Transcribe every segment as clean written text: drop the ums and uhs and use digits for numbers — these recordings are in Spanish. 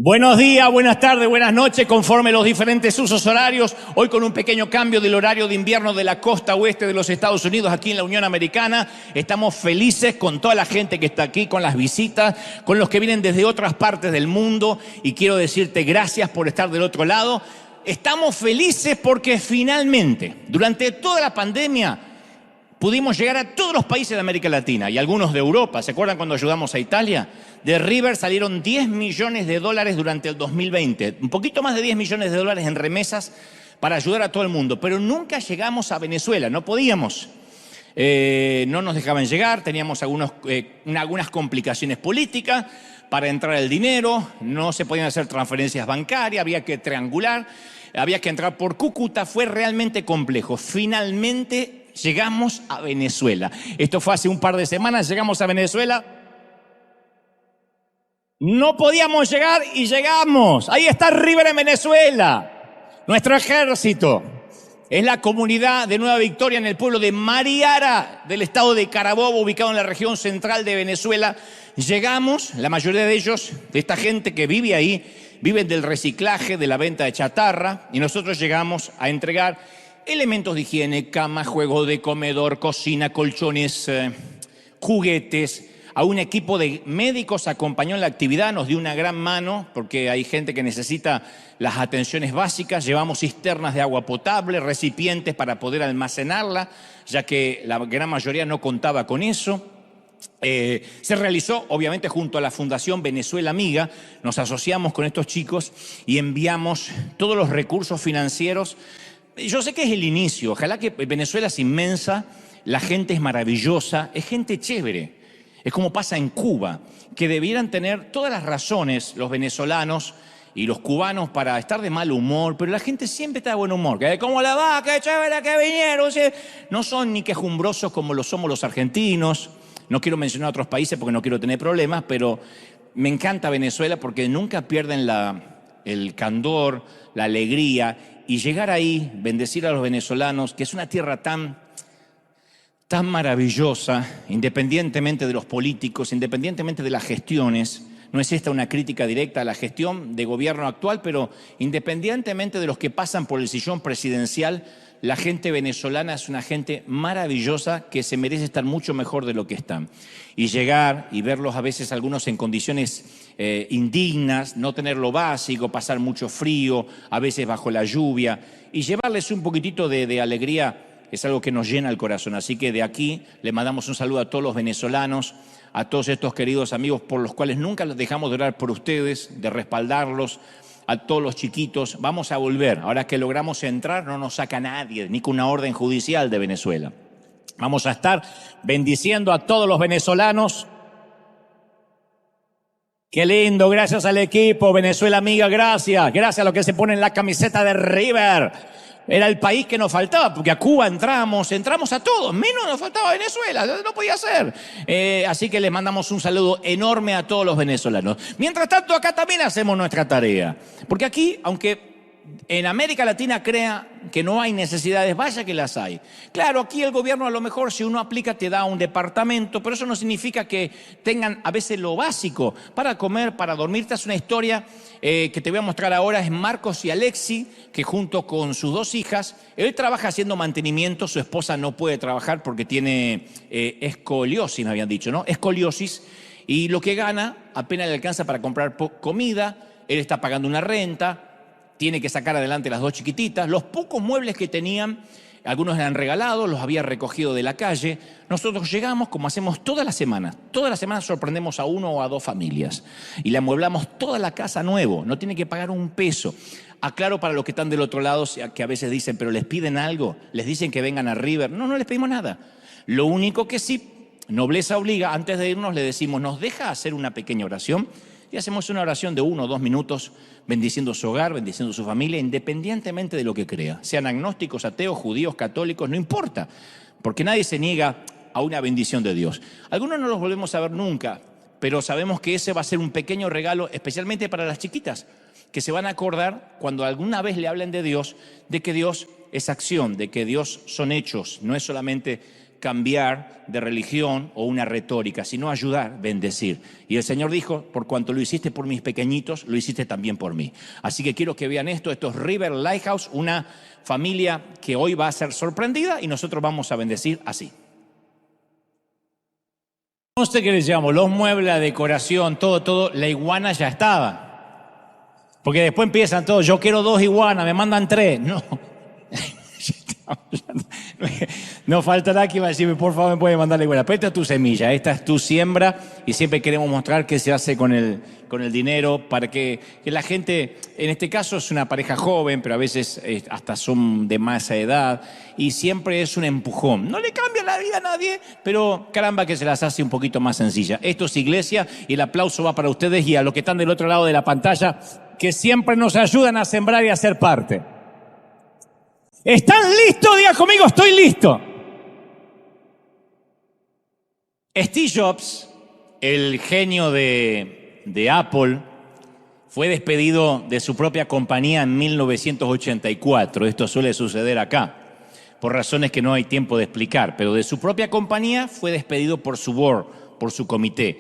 Buenos días, buenas tardes, buenas noches, conforme los diferentes usos horarios. Hoy con un pequeño cambio del horario de invierno de la costa oeste de los Estados Unidos, aquí en la Unión Americana. Estamos felices con toda la gente que está aquí, con las visitas, con los que vienen desde otras partes del mundo. Y quiero decirte gracias por estar del otro lado. Estamos felices porque finalmente, durante toda la pandemia, pudimos llegar a todos los países de América Latina y algunos de Europa. ¿Se acuerdan cuando ayudamos a Italia? De River salieron $10 millones durante el 2020. Un poquito más de $10 millones en remesas para ayudar a todo el mundo. Pero nunca llegamos a Venezuela, no podíamos. No nos dejaban llegar, teníamos algunas complicaciones políticas para entrar el dinero, no se podían hacer transferencias bancarias, había que triangular, había que entrar por Cúcuta, fue realmente complejo. Finalmente llegamos a Venezuela. Esto fue hace un par de semanas, llegamos a Venezuela. No podíamos llegar y llegamos. Ahí está River en Venezuela. Nuestro ejército es la comunidad de Nueva Victoria en el pueblo de Mariara, del estado de Carabobo, ubicado en la región central de Venezuela. Llegamos, la mayoría de ellos, de esta gente que vive ahí, viven del reciclaje, de la venta de chatarra, y nosotros llegamos a entregar elementos de higiene, cama, juego de comedor, cocina, colchones, juguetes. A un equipo de médicos acompañó en la actividad, nos dio una gran mano porque hay gente que necesita las atenciones básicas. Llevamos cisternas de agua potable, recipientes para poder almacenarla, ya que la gran mayoría no contaba con eso. Se realizó, obviamente, junto a la Fundación Venezuela Amiga. Nos asociamos con estos chicos y enviamos todos los recursos financieros. Yo sé que es el inicio, ojalá que Venezuela es inmensa, la gente es maravillosa, es gente chévere. Es como pasa en Cuba, que debieran tener todas las razones los venezolanos y los cubanos para estar de mal humor, pero la gente siempre está de buen humor. Que ¿cómo la va? ¡Qué chévere que vinieron! No son ni quejumbrosos como lo somos los argentinos. No quiero mencionar otros países porque no quiero tener problemas, pero me encanta Venezuela porque nunca pierden el candor, la alegría. Y llegar ahí, bendecir a los venezolanos, que es una tierra tan maravillosa, independientemente de los políticos, independientemente de las gestiones. No es esta una crítica directa a la gestión de gobierno actual, pero independientemente de los que pasan por el sillón presidencial, la gente venezolana es una gente maravillosa que se merece estar mucho mejor de lo que están. Y llegar y verlos a veces algunos en condiciones indignas, no tener lo básico, pasar mucho frío, a veces bajo la lluvia, y llevarles un poquitito de alegría es algo que nos llena el corazón. Así que de aquí le mandamos un saludo a todos los venezolanos, a todos estos queridos amigos por los cuales nunca dejamos de orar por ustedes, de respaldarlos, a todos los chiquitos. Vamos a volver. Ahora que logramos entrar, no nos saca nadie, ni con una orden judicial de Venezuela. Vamos a estar bendiciendo a todos los venezolanos. Qué lindo, gracias al equipo, Venezuela Amiga, gracias. Gracias a los que se ponen la camiseta de River. Era el país que nos faltaba, porque a Cuba entramos a todos, menos nos faltaba Venezuela, no podía ser. Así que les mandamos un saludo enorme a todos los venezolanos. Mientras tanto, acá también hacemos nuestra tarea, porque aquí, aunque en América Latina crea que no hay necesidades, vaya que las hay. Claro, aquí el gobierno a lo mejor si uno aplica te da un departamento, pero eso no significa que tengan a veces lo básico para comer, para dormir. Esta es una historia que te voy a mostrar ahora, es Marcos y Alexi, que junto con sus dos hijas, él trabaja haciendo mantenimiento, su esposa no puede trabajar porque tiene escoliosis, me habían dicho, ¿no? Escoliosis, y lo que gana apenas le alcanza para comprar comida, él está pagando una renta, tiene que sacar adelante las dos chiquititas. Los pocos muebles que tenían, algunos eran regalados, los había recogido de la calle. Nosotros llegamos, como hacemos todas las semanas sorprendemos a uno o a dos familias y le amueblamos toda la casa nuevo, no tiene que pagar un peso. Aclaro para los que están del otro lado, que a veces dicen, pero les piden algo, les dicen que vengan a River. No les pedimos nada. Lo único que sí, nobleza obliga, antes de irnos le decimos, ¿nos deja hacer una pequeña oración? Y hacemos una oración de 1 o 2 minutos bendiciendo su hogar, bendiciendo su familia, independientemente de lo que crea. Sean agnósticos, ateos, judíos, católicos, no importa, porque nadie se niega a una bendición de Dios. Algunos no los volvemos a ver nunca, pero sabemos que ese va a ser un pequeño regalo, especialmente para las chiquitas, que se van a acordar cuando alguna vez le hablen de que Dios es acción, de que Dios son hechos, no es solamente cambiar de religión o una retórica, sino ayudar, bendecir. Y el Señor dijo, por cuanto lo hiciste por mis pequeñitos, lo hiciste también por mí. Así que quiero que vean esto. Esto es River Lighthouse, una familia que hoy va a ser sorprendida y nosotros vamos a bendecir así. No sé qué les llamo, los muebles, la decoración, todo, la iguana ya estaba. Porque después empiezan todos, yo quiero 2 iguanas, me mandan 3. No. No faltará que va a decirme, por favor, me puede mandar la iguana. Pero esta es tu semilla, esta es tu siembra y siempre queremos mostrar qué se hace con el dinero para que la gente, en este caso es una pareja joven, pero a veces hasta son de más edad y siempre es un empujón. No le cambia la vida a nadie, pero caramba que se las hace un poquito más sencilla. Esto es iglesia y el aplauso va para ustedes y a los que están del otro lado de la pantalla que siempre nos ayudan a sembrar y a ser parte. ¿Están listos? Diga conmigo, estoy listo. Steve Jobs, el genio de Apple, fue despedido de su propia compañía en 1984. Esto suele suceder acá, por razones que no hay tiempo de explicar, pero de su propia compañía fue despedido por su board, por su comité.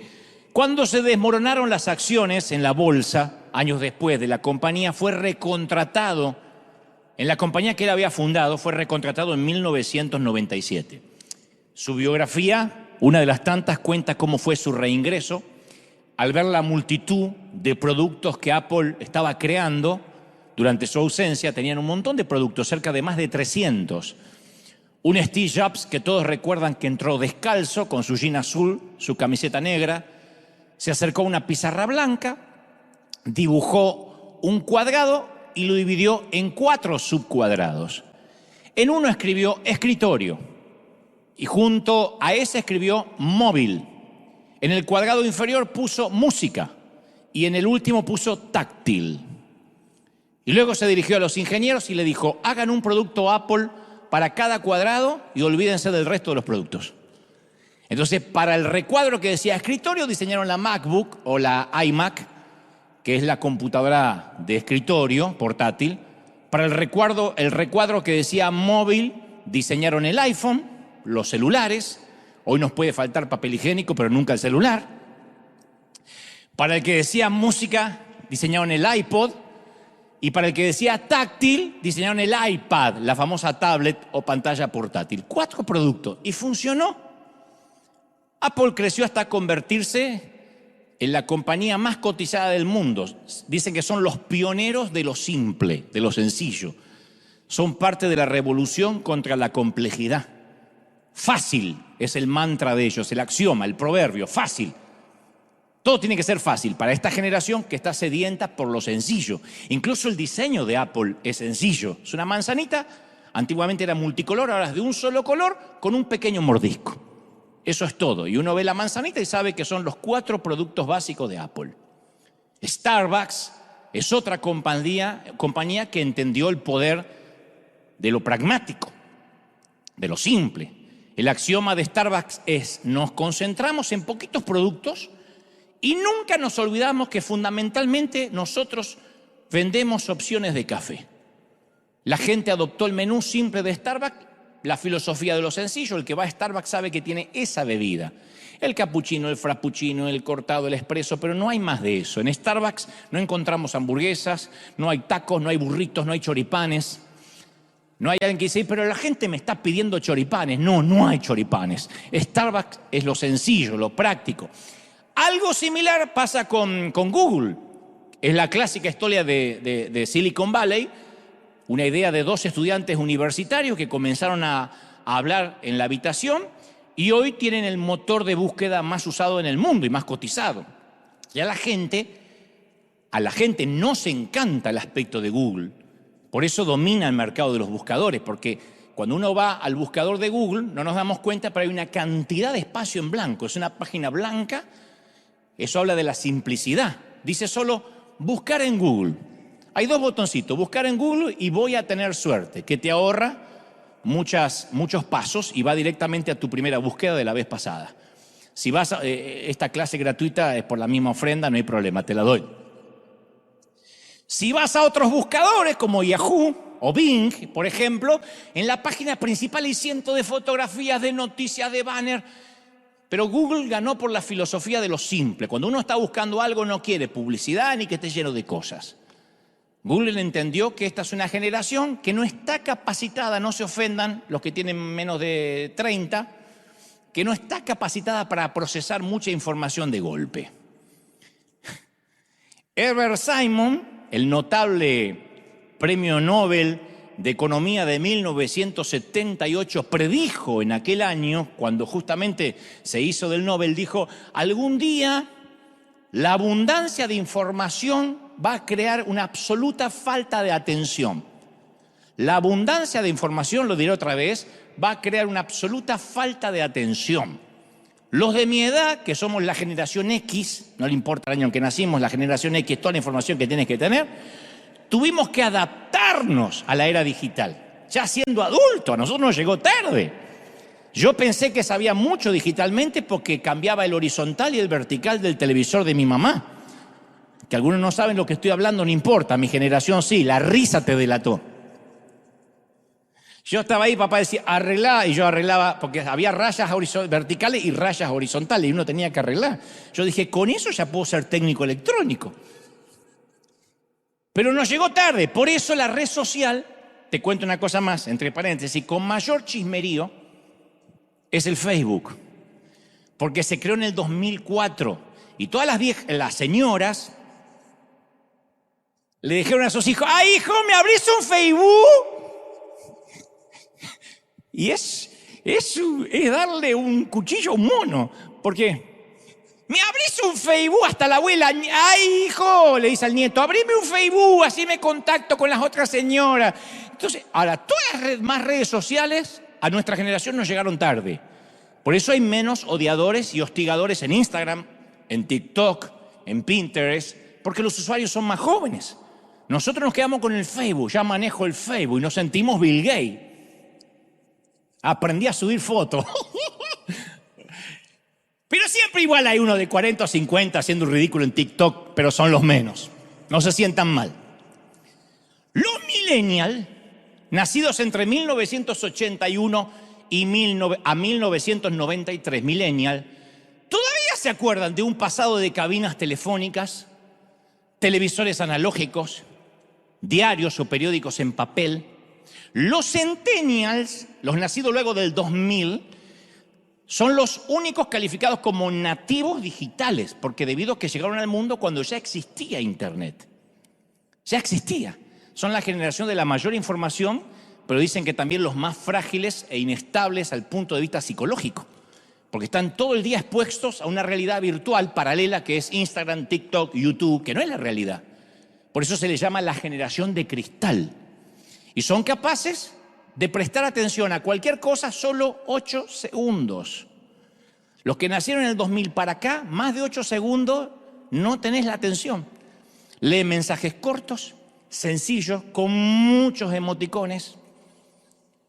Cuando se desmoronaron las acciones en la bolsa, años después de la compañía, fue recontratado en la compañía que él había fundado, fue recontratado en 1997. Su biografía, una de las tantas, cuenta cómo fue su reingreso al ver la multitud de productos que Apple estaba creando durante su ausencia. Tenían un montón de productos, cerca de más de 300. Un Steve Jobs que todos recuerdan que entró descalzo, con su jean azul, su camiseta negra, se acercó a una pizarra blanca, dibujó un cuadrado y lo dividió en 4 subcuadrados. En uno escribió escritorio y junto a ese escribió móvil. En el cuadrado inferior puso música y en el último puso táctil. Y luego se dirigió a los ingenieros y le dijo, hagan un producto Apple para cada cuadrado y olvídense del resto de los productos. Entonces, para el recuadro que decía escritorio, diseñaron la MacBook o la iMac, que es la computadora de escritorio portátil. Para el recuadro que decía móvil, diseñaron el iPhone, los celulares. Hoy nos puede faltar papel higiénico, pero nunca el celular. Para el que decía música, diseñaron el iPod. Y para el que decía táctil, diseñaron el iPad, la famosa tablet o pantalla portátil. 4 productos. Y funcionó. Apple creció hasta convertirse en la compañía más cotizada del mundo. Dicen que son los pioneros de lo simple, de lo sencillo. Son parte de la revolución contra la complejidad. Fácil es el mantra de ellos, el axioma, el proverbio, fácil. Todo tiene que ser fácil para esta generación que está sedienta por lo sencillo. Incluso el diseño de Apple es sencillo. Es una manzanita, antiguamente era multicolor, ahora es de un solo color con un pequeño mordisco. Eso es todo. Y uno ve la manzanita y sabe que son los 4 productos básicos de Apple. Starbucks es otra compañía que entendió el poder de lo pragmático, de lo simple. El axioma de Starbucks es, nos concentramos en poquitos productos y nunca nos olvidamos que fundamentalmente nosotros vendemos opciones de café. La gente adoptó el menú simple de Starbucks, la filosofía de lo sencillo. El que va a Starbucks sabe que tiene esa bebida. El cappuccino, el frappuccino, el cortado, el espresso, pero no hay más de eso. En Starbucks no encontramos hamburguesas, no hay tacos, no hay burritos, no hay choripanes. No hay alguien que dice, pero la gente me está pidiendo choripanes. No, no hay choripanes. Starbucks es lo sencillo, lo práctico. Algo similar pasa con Google. Es la clásica historia de Silicon Valley. Una idea de 2 estudiantes universitarios que comenzaron a hablar en la habitación y hoy tienen el motor de búsqueda más usado en el mundo y más cotizado. Y a la gente nos encanta el aspecto de Google. Por eso domina el mercado de los buscadores, porque cuando uno va al buscador de Google no nos damos cuenta, pero hay una cantidad de espacio en blanco. Es una página blanca. Eso habla de la simplicidad. Dice solo buscar en Google. Hay 2 botoncitos, buscar en Google y voy a tener suerte, que te ahorra muchos pasos y va directamente a tu primera búsqueda de la vez pasada. Si vas a esta clase gratuita es por la misma ofrenda, no hay problema, te la doy. Si vas a otros buscadores como Yahoo, o Bing, por ejemplo, en la página principal hay cientos de fotografías, de noticias, de banner. Pero Google ganó por la filosofía de lo simple. Cuando uno está buscando algo no quiere publicidad ni que esté lleno de cosas. Google entendió que esta es una generación que no está capacitada, no se ofendan los que tienen menos de 30, que no está capacitada para procesar mucha información de golpe. Herbert Simon, el notable premio Nobel de Economía de 1978, predijo en aquel año, cuando justamente se hizo del Nobel, dijo: algún día la abundancia de información va a crear una absoluta falta de atención. La abundancia de información, lo diré otra vez, va a crear una absoluta falta de atención. Los de mi edad, que somos la generación X, no le importa el año en que nacimos, la generación X, toda la información que tienes que tener, tuvimos que adaptarnos a la era digital. Ya siendo adulto, a nosotros nos llegó tarde. Yo pensé que sabía mucho digitalmente porque cambiaba el horizontal y el vertical del televisor de mi mamá. Que algunos no saben lo que estoy hablando, no importa, mi generación sí, la risa te delató. Yo estaba ahí, papá decía, arreglá, y yo arreglaba, porque había rayas verticales y rayas horizontales, y uno tenía que arreglar. Yo dije, con eso ya puedo ser técnico electrónico. Pero nos llegó tarde, por eso la red social, te cuento una cosa más, entre paréntesis, con mayor chismerío, es el Facebook, porque se creó en el 2004 y todas las señoras le dijeron a sus hijos: ¡ay, hijo, me abrís un Facebook! Y es darle un cuchillo a un mono, porque me abrís un Facebook, hasta la abuela: ¡ay, hijo!, le dice al nieto, abrime un Facebook, así me contacto con las otras señoras. Entonces, ahora, todas las más redes sociales a nuestra generación nos llegaron tarde. Por eso hay menos odiadores y hostigadores en Instagram, en TikTok, en Pinterest, porque los usuarios son más jóvenes. Nosotros nos quedamos con el Facebook, ya manejo el Facebook y nos sentimos Bill Gates. Aprendí a subir fotos. Pero siempre igual hay uno de 40 o 50 haciendo un ridículo en TikTok, pero son los menos. No se sientan mal. Los millennials, nacidos entre 1981 y 1993, millennial, todavía se acuerdan de un pasado de cabinas telefónicas, televisores analógicos, diarios o periódicos en papel. Los centennials, los nacidos luego del 2000, son los únicos calificados como nativos digitales, porque debido a que llegaron al mundo cuando ya existía Internet. Ya existía. Son la generación de la mayor información, pero dicen que también los más frágiles e inestables al punto de vista psicológico, porque están todo el día expuestos a una realidad virtual paralela que es Instagram, TikTok, YouTube, que no es la realidad. Por eso se les llama la generación de cristal. Y son capaces de prestar atención a cualquier cosa solo 8 segundos. Los que nacieron en el 2000 para acá, más de 8 segundos, no tenés la atención. Leen mensajes cortos, sencillos, con muchos emoticones.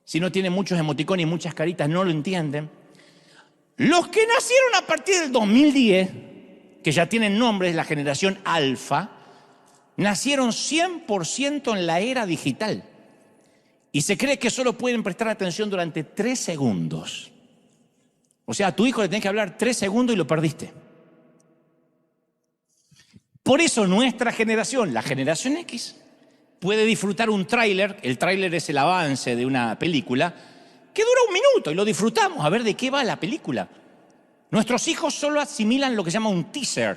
Si no tiene muchos emoticones y muchas caritas, no lo entienden. Los que nacieron a partir del 2010, que ya tienen nombres, la generación alfa, nacieron 100% en la era digital. Y se cree que solo pueden prestar atención durante 3 segundos. O sea, a tu hijo le tenés que hablar 3 segundos y lo perdiste. Por eso nuestra generación, la generación X, puede disfrutar un tráiler. El tráiler es el avance de una película que dura 1 minuto y lo disfrutamos a ver de qué va la película. Nuestros hijos solo asimilan lo que se llama un teaser,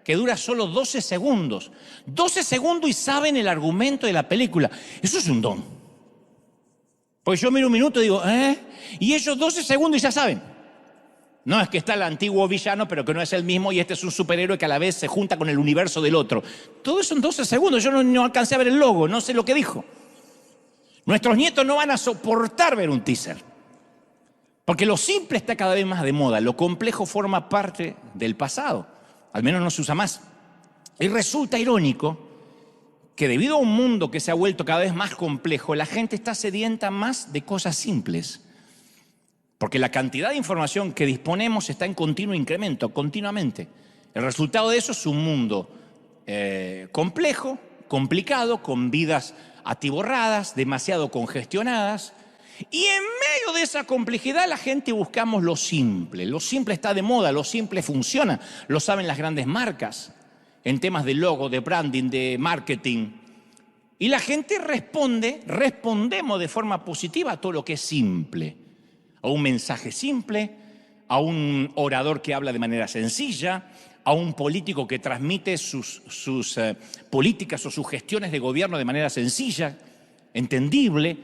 que dura solo 12 segundos. 12 segundos y saben el argumento de la película. Eso es un don. Porque yo miro 1 minuto y digo, y ellos 12 segundos y ya saben. No es que está el antiguo villano, pero que no es el mismo, y este es un superhéroe que a la vez se junta con el universo del otro. Todo eso en 12 segundos. Yo no alcancé a ver el logo, no sé lo que dijo. Nuestros nietos no van a soportar ver un teaser. Porque lo simple está cada vez más de moda. Lo complejo forma parte del pasado. Al menos no se usa más. Y resulta irónico que debido a un mundo que se ha vuelto cada vez más complejo, la gente está sedienta más de cosas simples. Porque la cantidad de información que disponemos está en continuo incremento, continuamente. El resultado de eso es un mundo complejo, complicado, con vidas atiborradas, demasiado congestionadas. Y en medio de esa complejidad la gente buscamos lo simple. Lo simple está de moda, lo simple funciona. Lo saben las grandes marcas en temas de logo, de branding, de marketing. Y la gente respondemos de forma positiva a todo lo que es simple. A un mensaje simple, a un orador que habla de manera sencilla, a un político que transmite sus políticas o sus gestiones de gobierno de manera sencilla, entendible,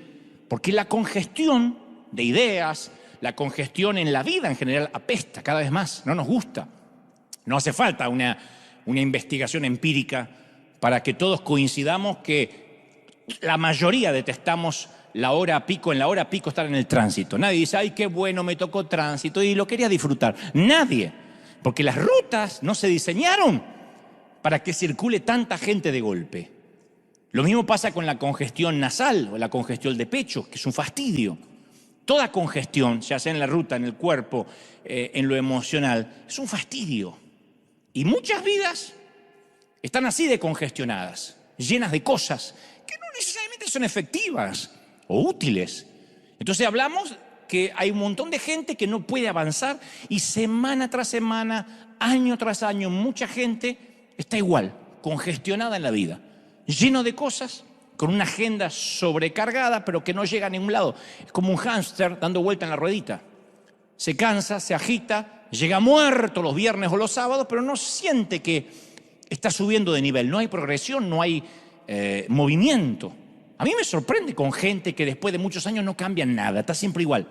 porque la congestión de ideas, la congestión en la vida en general apesta cada vez más, no nos gusta. No hace falta una investigación empírica para que todos coincidamos que la mayoría detestamos en la hora pico estar en el tránsito. Nadie dice, ay, qué bueno, me tocó tránsito y lo quería disfrutar. Nadie. Porque las rutas no se diseñaron para que circule tanta gente de golpe. Lo mismo pasa con la congestión nasal o la congestión de pecho, que es un fastidio. Toda congestión, ya sea en la ruta, en el cuerpo, en lo emocional, es un fastidio. Y muchas vidas están así de congestionadas, llenas de cosas que no necesariamente son efectivas o útiles. Entonces hablamos que hay un montón de gente que no puede avanzar y semana tras semana, año tras año, mucha gente está igual, congestionada en la vida, lleno de cosas, con una agenda sobrecargada, pero que no llega a ningún lado. Es como un hámster dando vuelta en la ruedita. Se cansa, se agita, llega muerto los viernes o los sábados, pero no siente que está subiendo de nivel. No hay progresión, no hay movimiento. A mí me sorprende con gente que después de muchos años no cambia nada, está siempre igual.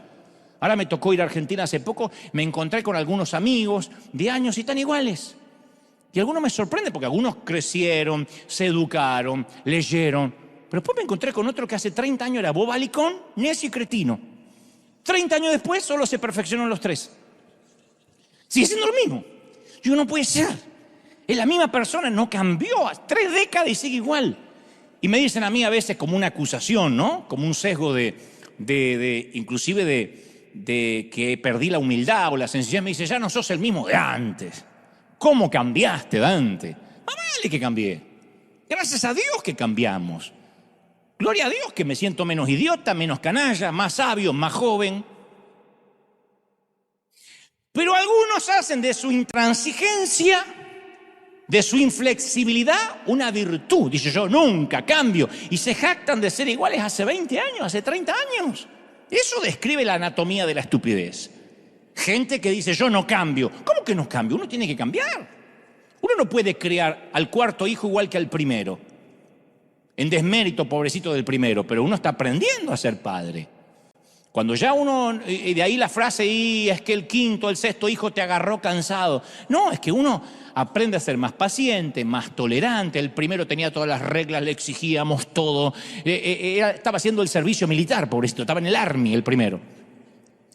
Ahora me tocó ir a Argentina hace poco, me encontré con algunos amigos de años y están iguales. Y algunos me sorprenden porque algunos crecieron, se educaron, leyeron. Pero después me encontré con otro que hace 30 años era bobalicón, necio y cretino. 30 años después solo se perfeccionaron los tres. Sigue siendo lo mismo. Yo no puede ser. Es la misma persona, no cambió. 3 décadas y sigue igual. Y me dicen a mí a veces como una acusación, ¿no? Como un sesgo inclusive de que perdí la humildad o la sencillez. Me dice, ya no sos el mismo de antes. ¿Cómo cambiaste, Dante? Más vale que cambié. Gracias a Dios que cambiamos. Gloria a Dios que me siento menos idiota, menos canalla, más sabio, más joven. Pero algunos hacen de su intransigencia, de su inflexibilidad, una virtud. Dice, yo nunca cambio. Y se jactan de ser iguales hace 20 años, hace 30 años. Eso describe la anatomía de la estupidez. Gente que dice, yo no cambio. ¿Cómo que no cambio? Uno tiene que cambiar. Uno no puede criar al cuarto hijo igual que al primero. En desmérito, pobrecito del primero, pero uno está aprendiendo a ser padre. Cuando ya uno, y de ahí la frase, y es que el quinto, el sexto hijo te agarró cansado. No, es que uno aprende a ser más paciente, más tolerante. El primero tenía todas las reglas, le exigíamos todo. Estaba haciendo el servicio militar, pobrecito, estaba en el Army el primero.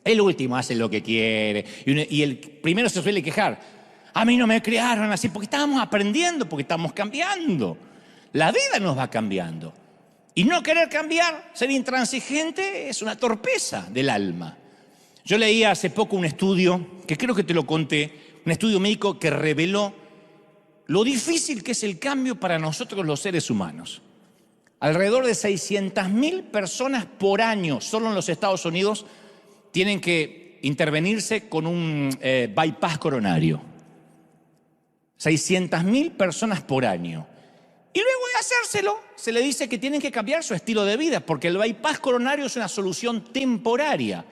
El último hace lo que quiere. Y el primero se suele quejar. A mí no me criaron así, porque estábamos aprendiendo, porque estamos cambiando. La vida nos va cambiando. Y no querer cambiar, ser intransigente, es una torpeza del alma. Yo leí hace poco un estudio, que creo que te lo conté, un estudio médico que reveló lo difícil que es el cambio para nosotros los seres humanos. Alrededor de 600.000 personas por año, solo en los Estados Unidos, tienen que intervenirse con un bypass coronario. 600.000 personas por año. Y luego de hacérselo, se le dice que tienen que cambiar su estilo de vida, porque el bypass coronario es una solución temporaria.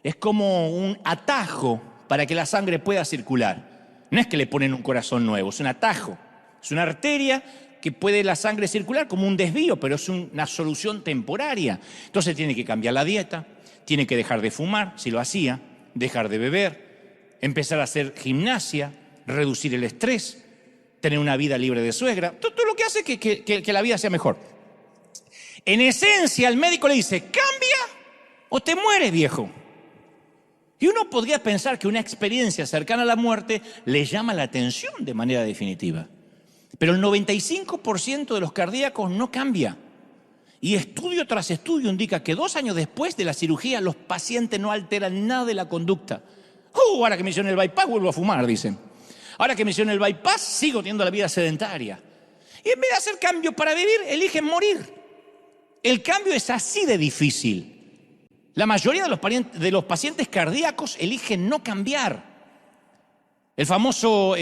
Es como un atajo para que la sangre pueda circular. No es que le ponen un corazón nuevo, es un atajo. Es una arteria que puede la sangre circular como un desvío, pero es una solución temporaria. Entonces tiene que cambiar la dieta, tiene que dejar de fumar, si lo hacía, dejar de beber, empezar a hacer gimnasia, reducir el estrés, tener una vida libre de suegra, todo lo que hace que la vida sea mejor. En esencia, el médico le dice, cambia o te mueres, viejo. Y uno podría pensar que una experiencia cercana a la muerte le llama la atención de manera definitiva. Pero el 95% de los cardíacos no cambia. Y estudio tras estudio indica que 2 años después de la cirugía los pacientes no alteran nada de la conducta. Ahora que me hicieron el bypass vuelvo a fumar, dicen. Ahora que me hicieron el bypass sigo teniendo la vida sedentaria. Y en vez de hacer cambio para vivir, eligen morir. El cambio es así de difícil. La mayoría de los pacientes cardíacos eligen no cambiar. El famoso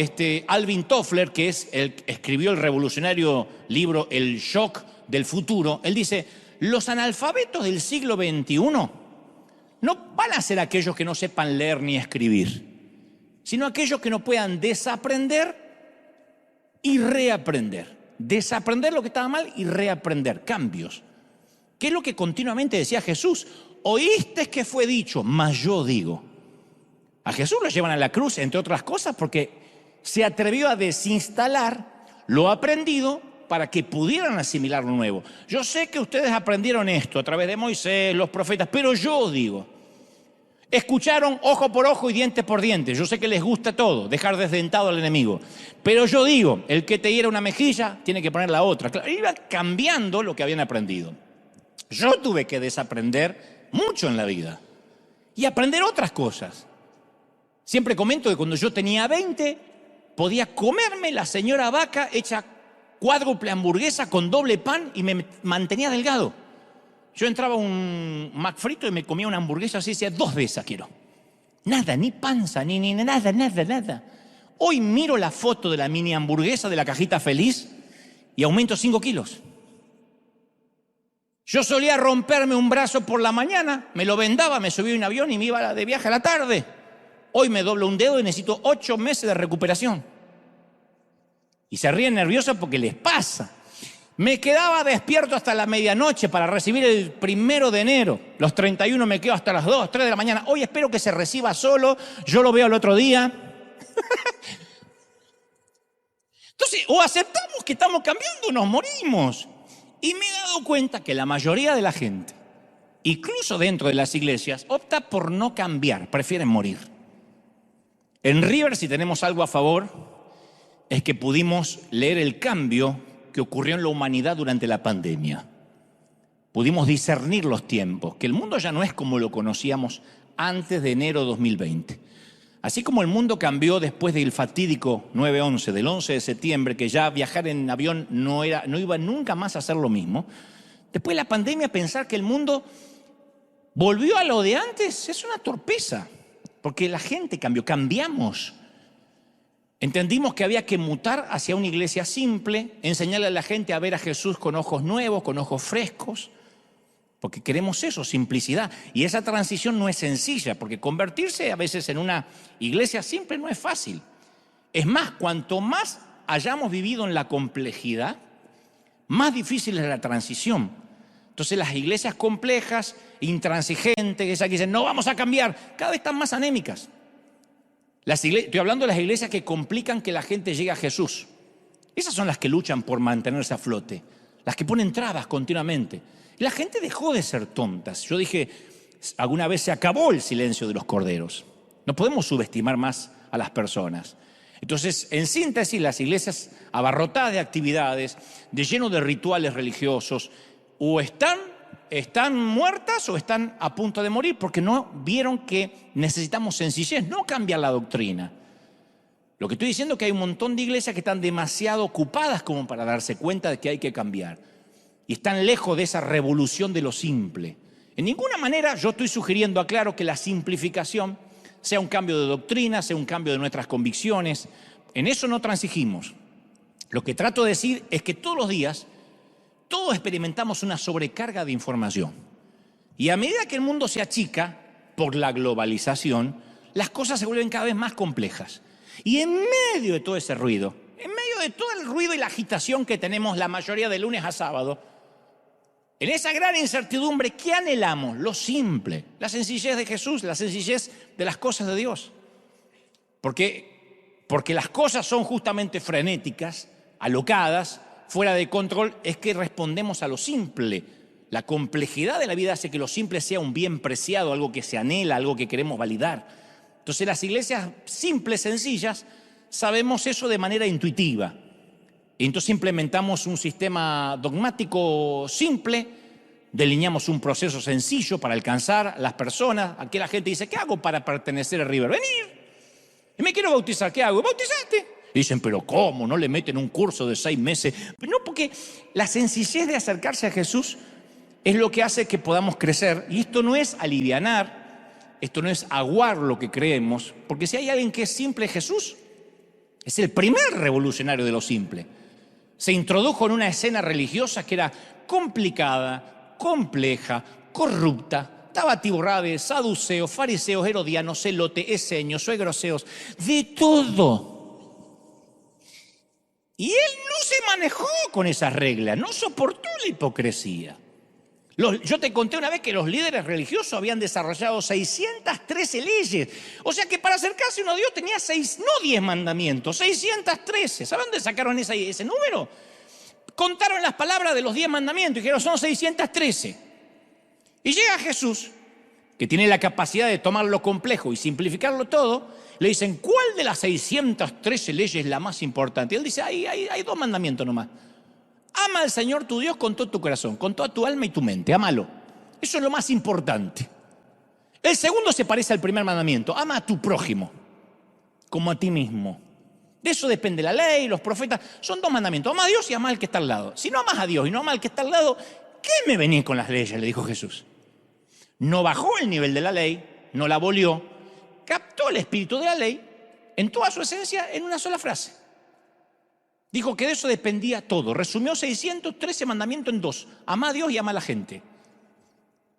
Alvin Toffler, que es el que escribió el revolucionario libro El Shock del Futuro, él dice, los analfabetos del siglo XXI no van a ser aquellos que no sepan leer ni escribir, sino aquellos que no puedan desaprender y reaprender. Desaprender lo que estaba mal y reaprender, cambios. ¿Qué es lo que continuamente decía Jesús? Oíste que fue dicho, mas yo digo. A Jesús lo llevan a la cruz, entre otras cosas, porque se atrevió a desinstalar lo aprendido para que pudieran asimilar lo nuevo. Yo sé que ustedes aprendieron esto a través de Moisés, los profetas, pero yo digo, escucharon ojo por ojo y diente por diente. Yo sé que les gusta todo, dejar desdentado al enemigo. Pero yo digo, el que te hiera una mejilla, tiene que poner la otra. Claro, iba cambiando lo que habían aprendido. Yo tuve que desaprender mucho en la vida y aprender otras cosas. Siempre comento que cuando yo tenía 20, podía comerme la señora vaca hecha cuádruple hamburguesa con doble pan y me mantenía delgado. Yo entraba a un McFrito y me comía una hamburguesa así, decía 2 de esas quiero. Nada, ni panza, ni nada. Hoy miro la foto de la mini hamburguesa de la cajita feliz y aumento 5 kilos. Yo solía romperme un brazo por la mañana, me lo vendaba, me subía a un avión y me iba de viaje a la tarde. Hoy me doblo un dedo y necesito 8 meses de recuperación. Y se ríen nerviosos porque les pasa. Me quedaba despierto hasta la medianoche para recibir el 1 de enero. Los 31 me quedo hasta las 2, 3 de la mañana. Hoy espero que se reciba solo, yo lo veo el otro día. Entonces, o aceptamos que estamos cambiando o nos morimos. Y me he dado cuenta que la mayoría de la gente, incluso dentro de las iglesias, opta por no cambiar, prefieren morir. En River, si tenemos algo a favor, es que pudimos leer el cambio que ocurrió en la humanidad durante la pandemia. Pudimos discernir los tiempos, que el mundo ya no es como lo conocíamos antes de enero de 2020. Así como el mundo cambió después del fatídico 9/11, del 11 de septiembre, que ya viajar en avión no iba nunca más a ser lo mismo, después de la pandemia pensar que el mundo volvió a lo de antes es una torpeza, porque la gente cambió, cambiamos. Entendimos que había que mutar hacia una iglesia simple, enseñarle a la gente a ver a Jesús con ojos nuevos, con ojos frescos, porque queremos eso, simplicidad. Y esa transición no es sencilla, porque convertirse a veces en una iglesia simple no es fácil. Es más, cuanto más hayamos vivido en la complejidad, más difícil es la transición. Entonces las iglesias complejas, intransigentes, esas que dicen no vamos a cambiar, cada vez están más anémicas. Estoy hablando de las iglesias que complican que la gente llegue a Jesús. Esas son las que luchan por mantenerse a flote, las que ponen trabas continuamente. Y la gente dejó de ser tontas. Yo dije, alguna vez se acabó el silencio de los corderos. No podemos subestimar más a las personas. Entonces, en síntesis, las iglesias abarrotadas de actividades, de lleno de rituales religiosos, o están muertas o están a punto de morir porque no vieron que necesitamos sencillez, no cambiar la doctrina. Lo que estoy diciendo es que hay un montón de iglesias que están demasiado ocupadas como para darse cuenta de que hay que cambiar. Y están lejos de esa revolución de lo simple. En ninguna manera yo estoy sugiriendo, aclaro, que la simplificación sea un cambio de doctrina, sea un cambio de nuestras convicciones. En eso no transigimos. Lo que trato de decir es que todos los días todos experimentamos una sobrecarga de información. Y a medida que el mundo se achica por la globalización, las cosas se vuelven cada vez más complejas. Y en medio de todo ese ruido, en medio de todo el ruido y la agitación que tenemos la mayoría de lunes a sábado, en esa gran incertidumbre, ¿qué anhelamos? Lo simple, la sencillez de Jesús, la sencillez de las cosas de Dios. Porque las cosas son justamente frenéticas, alocadas, fuera de control, es que respondemos a lo simple. La complejidad de la vida hace que lo simple sea un bien preciado, algo que se anhela, algo que queremos validar. Entonces las iglesias simples, sencillas, sabemos eso de manera intuitiva. Y entonces implementamos un sistema dogmático simple, delineamos un proceso sencillo para alcanzar a las personas. Aquí la gente dice, ¿qué hago para pertenecer a River? Venir. Y me quiero bautizar, ¿qué hago? Bautizate. Y dicen, pero ¿cómo? ¿No le meten un curso de 6 meses? No, porque la sencillez de acercarse a Jesús es lo que hace que podamos crecer. Y esto no es alivianar, esto no es aguar lo que creemos, porque si hay alguien que es simple, Jesús es el primer revolucionario de lo simple. Se introdujo en una escena religiosa que era complicada, compleja, corrupta. Estaba atiborrada de saduceos, fariseos, herodianos, celotes, eseños, suegroseos, de todo. Y él no se manejó con esas reglas, no soportó la hipocresía. Yo te conté una vez que los líderes religiosos habían desarrollado 613 leyes. O sea que para acercarse uno a Dios tenía 10 mandamientos, 613. ¿Saben dónde sacaron ese número? Contaron las palabras de los 10 mandamientos y dijeron son 613. Y llega Jesús, que tiene la capacidad de tomar lo complejo y simplificarlo todo. Le dicen, ¿cuál de las 613 leyes es la más importante? Y él dice, hay 2 mandamientos nomás. Ama al Señor tu Dios con todo tu corazón, con toda tu alma y tu mente. Ámalo. Eso es lo más importante. El segundo se parece al primer mandamiento. Ama a tu prójimo como a ti mismo. De eso depende la ley, los profetas. Son 2 mandamientos. Ama a Dios y ama al que está al lado. Si no amas a Dios y no amas al que está al lado, ¿qué me venís con las leyes? Le dijo Jesús. No bajó el nivel de la ley, no la abolió, captó el espíritu de la ley en toda su esencia en una sola frase. Dijo que de eso dependía todo. Resumió 613 mandamientos en 2. Ama a Dios y ama a la gente.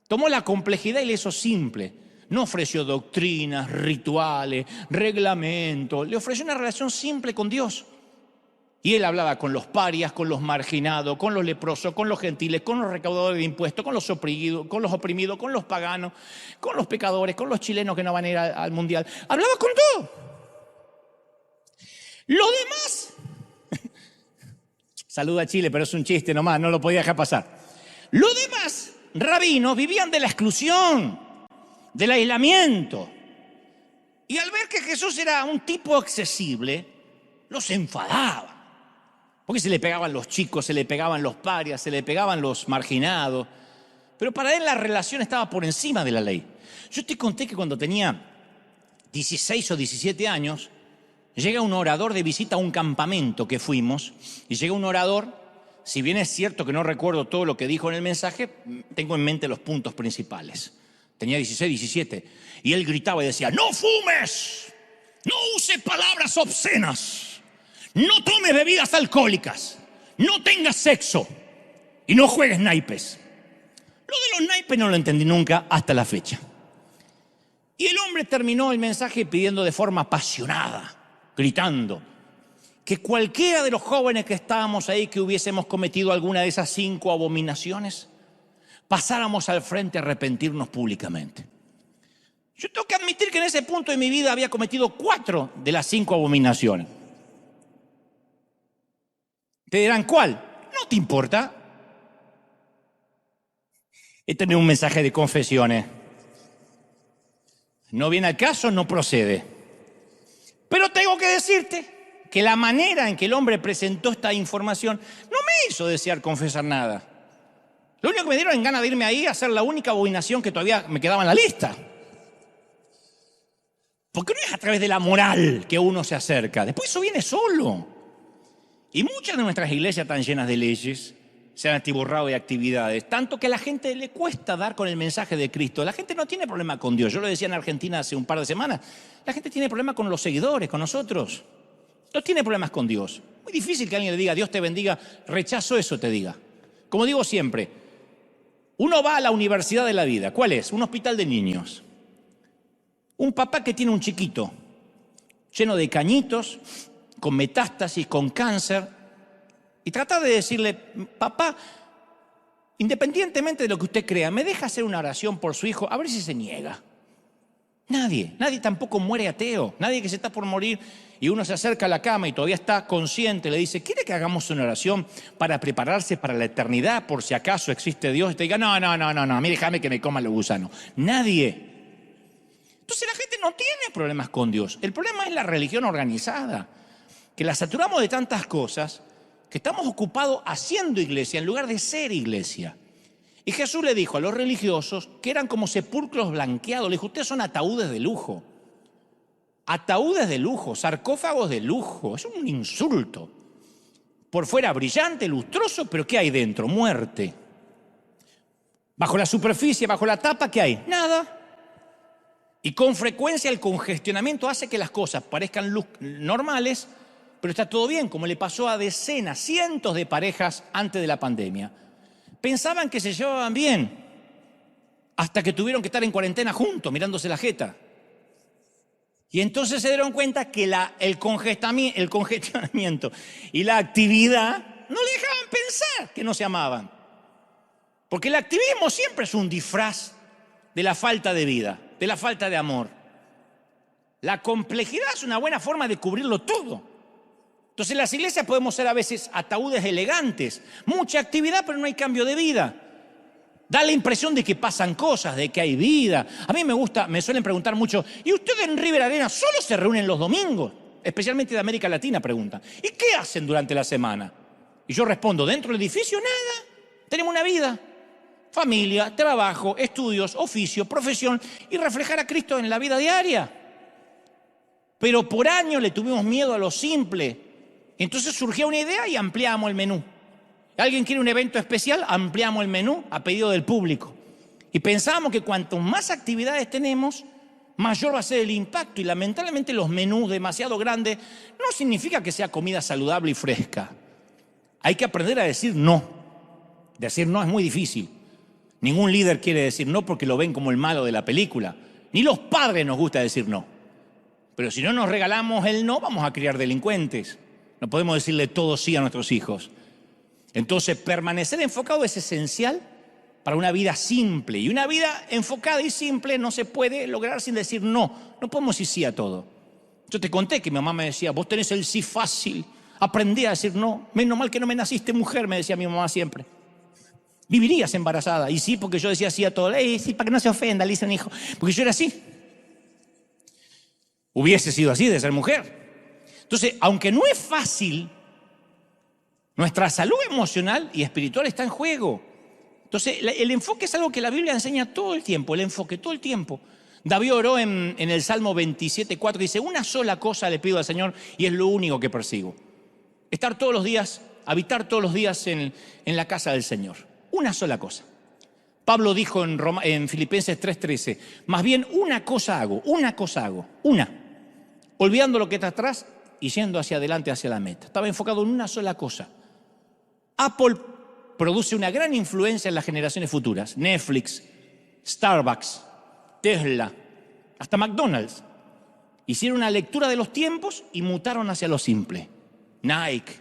Tomó la complejidad y le hizo simple. No ofreció doctrinas, rituales, reglamentos. Le ofreció una relación simple con Dios. Y él hablaba con los parias, con los marginados, con los leprosos, con los gentiles, con los recaudadores de impuestos, con los oprimidos, con los paganos, con los pecadores, con los chilenos que no van a ir al mundial. Hablaba con todo. Lo demás... Saluda a Chile, pero es un chiste nomás, no lo podía dejar pasar. Los demás rabinos vivían de la exclusión, del aislamiento. Y al ver que Jesús era un tipo accesible, los enfadaba. Porque se le pegaban los chicos, se le pegaban los parias, se le pegaban los marginados. Pero para él la relación estaba por encima de la ley. Yo te conté que cuando tenía 16 o 17 años, llega un orador de visita a un campamento que fuimos, y llega un orador, si bien es cierto que no recuerdo todo lo que dijo en el mensaje, tengo en mente los puntos principales. Tenía 16, 17, y él gritaba y decía, no fumes, no uses palabras obscenas, no tomes bebidas alcohólicas, no tengas sexo y no juegues naipes. Lo de los naipes no lo entendí nunca hasta la fecha. Y el hombre terminó el mensaje pidiendo de forma apasionada, gritando, que cualquiera de los jóvenes que estábamos ahí que hubiésemos cometido alguna de esas 5 abominaciones, pasáramos al frente a arrepentirnos públicamente. Yo tengo que admitir que en ese punto de mi vida había cometido 4 de las 5 abominaciones. Te dirán, ¿cuál? No te importa. Este no es un mensaje de confesiones. No viene al caso, no procede. Pero tengo que decirte que la manera en que el hombre presentó esta información no me hizo desear confesar nada. Lo único que me dieron en ganas de irme ahí a hacer la única abominación que todavía me quedaba en la lista. Porque no es a través de la moral que uno se acerca. Después eso viene solo. Y muchas de nuestras iglesias están llenas de leyes, se han atiborrado de actividades, tanto que a la gente le cuesta dar con el mensaje de Cristo. La gente no tiene problema con Dios. Yo lo decía en Argentina hace un par de semanas. La gente tiene problema con los seguidores, con nosotros. No tiene problemas con Dios. Muy difícil que alguien le diga, Dios te bendiga, rechazo eso, te diga. Como digo siempre, uno va a la universidad de la vida. ¿Cuál es? Un hospital de niños. Un papá que tiene un chiquito, lleno de cañitos, con metástasis, con cáncer, y tratar de decirle, papá, independientemente de lo que usted crea, ¿me deja hacer una oración por su hijo? A ver si se niega. Nadie tampoco muere ateo. Nadie que se está por morir y uno se acerca a la cama y todavía está consciente, le dice, ¿quiere que hagamos una oración para prepararse para la eternidad por si acaso existe Dios? Y te diga, no, a mí déjame que me coman los gusanos. Nadie. Entonces la gente no tiene problemas con Dios. El problema es la religión organizada, que la saturamos de tantas cosas que estamos ocupados haciendo iglesia en lugar de ser iglesia. Y Jesús le dijo a los religiosos que eran como sepulcros blanqueados. Le dijo, ustedes son ataúdes de lujo. Ataúdes de lujo, sarcófagos de lujo. Es un insulto. Por fuera brillante, lustroso, pero ¿qué hay dentro? Muerte. Bajo la superficie, bajo la tapa, ¿qué hay? Nada. Y con frecuencia el congestionamiento hace que las cosas parezcan normales, pero está todo bien, como le pasó a decenas, cientos de parejas antes de la pandemia. Pensaban que se llevaban bien, hasta que tuvieron que estar en cuarentena juntos, mirándose la jeta. Y entonces se dieron cuenta que el congestionamiento y la actividad no le dejaban pensar que no se amaban. Porque el activismo siempre es un disfraz de la falta de vida, de la falta de amor. La complejidad es una buena forma de cubrirlo todo. Entonces en las iglesias podemos ser a veces ataúdes elegantes, mucha actividad pero no hay cambio de vida. Da la impresión de que pasan cosas, de que hay vida. A mí me suelen preguntar mucho, ¿y ustedes en River Arena solo se reúnen los domingos? Especialmente de América Latina preguntan. ¿Y qué hacen durante la semana? Y yo respondo, dentro del edificio nada, tenemos una vida. Familia, trabajo, estudios, oficio, profesión y reflejar a Cristo en la vida diaria. Pero por años le tuvimos miedo a lo simple. Entonces surgió una idea y ampliamos el menú. ¿Alguien quiere un evento especial? Ampliamos el menú a pedido del público. Y pensamos que cuanto más actividades tenemos, mayor va a ser el impacto. Y lamentablemente los menús demasiado grandes no significa que sea comida saludable y fresca. Hay que aprender a decir no. Decir no es muy difícil. Ningún líder quiere decir no porque lo ven como el malo de la película. Ni los padres nos gusta decir no. Pero si no nos regalamos el no, vamos a criar delincuentes. No podemos decirle todo sí a nuestros hijos. Entonces, permanecer enfocado es esencial para una vida simple. Y una vida enfocada y simple no se puede lograr sin decir no. No podemos decir sí a todo. Yo te conté que mi mamá me decía, vos tenés el sí fácil. Aprendí a decir no. Menos mal que no me naciste mujer, me decía mi mamá siempre. Vivirías embarazada. Y sí, porque yo decía sí a todo. Sí, para que no se ofenda, le hice un hijo. Porque yo era así. Hubiese sido así de ser mujer. Entonces, aunque no es fácil, nuestra salud emocional y espiritual está en juego. Entonces, el enfoque es algo que la Biblia enseña todo el tiempo, el enfoque todo el tiempo. David oró en el Salmo 27:4, dice, una sola cosa le pido al Señor y es lo único que persigo. Estar todos los días, habitar todos los días en la casa del Señor. Una sola cosa. Pablo dijo en Filipenses 3:13, más bien una cosa hago, una. Olvidando lo que está atrás y yendo hacia adelante, hacia la meta. Estaba enfocado en una sola cosa. Apple produce una gran influencia en las generaciones futuras. Netflix, Starbucks, Tesla, hasta McDonald's. Hicieron una lectura de los tiempos y mutaron hacia lo simple. Nike.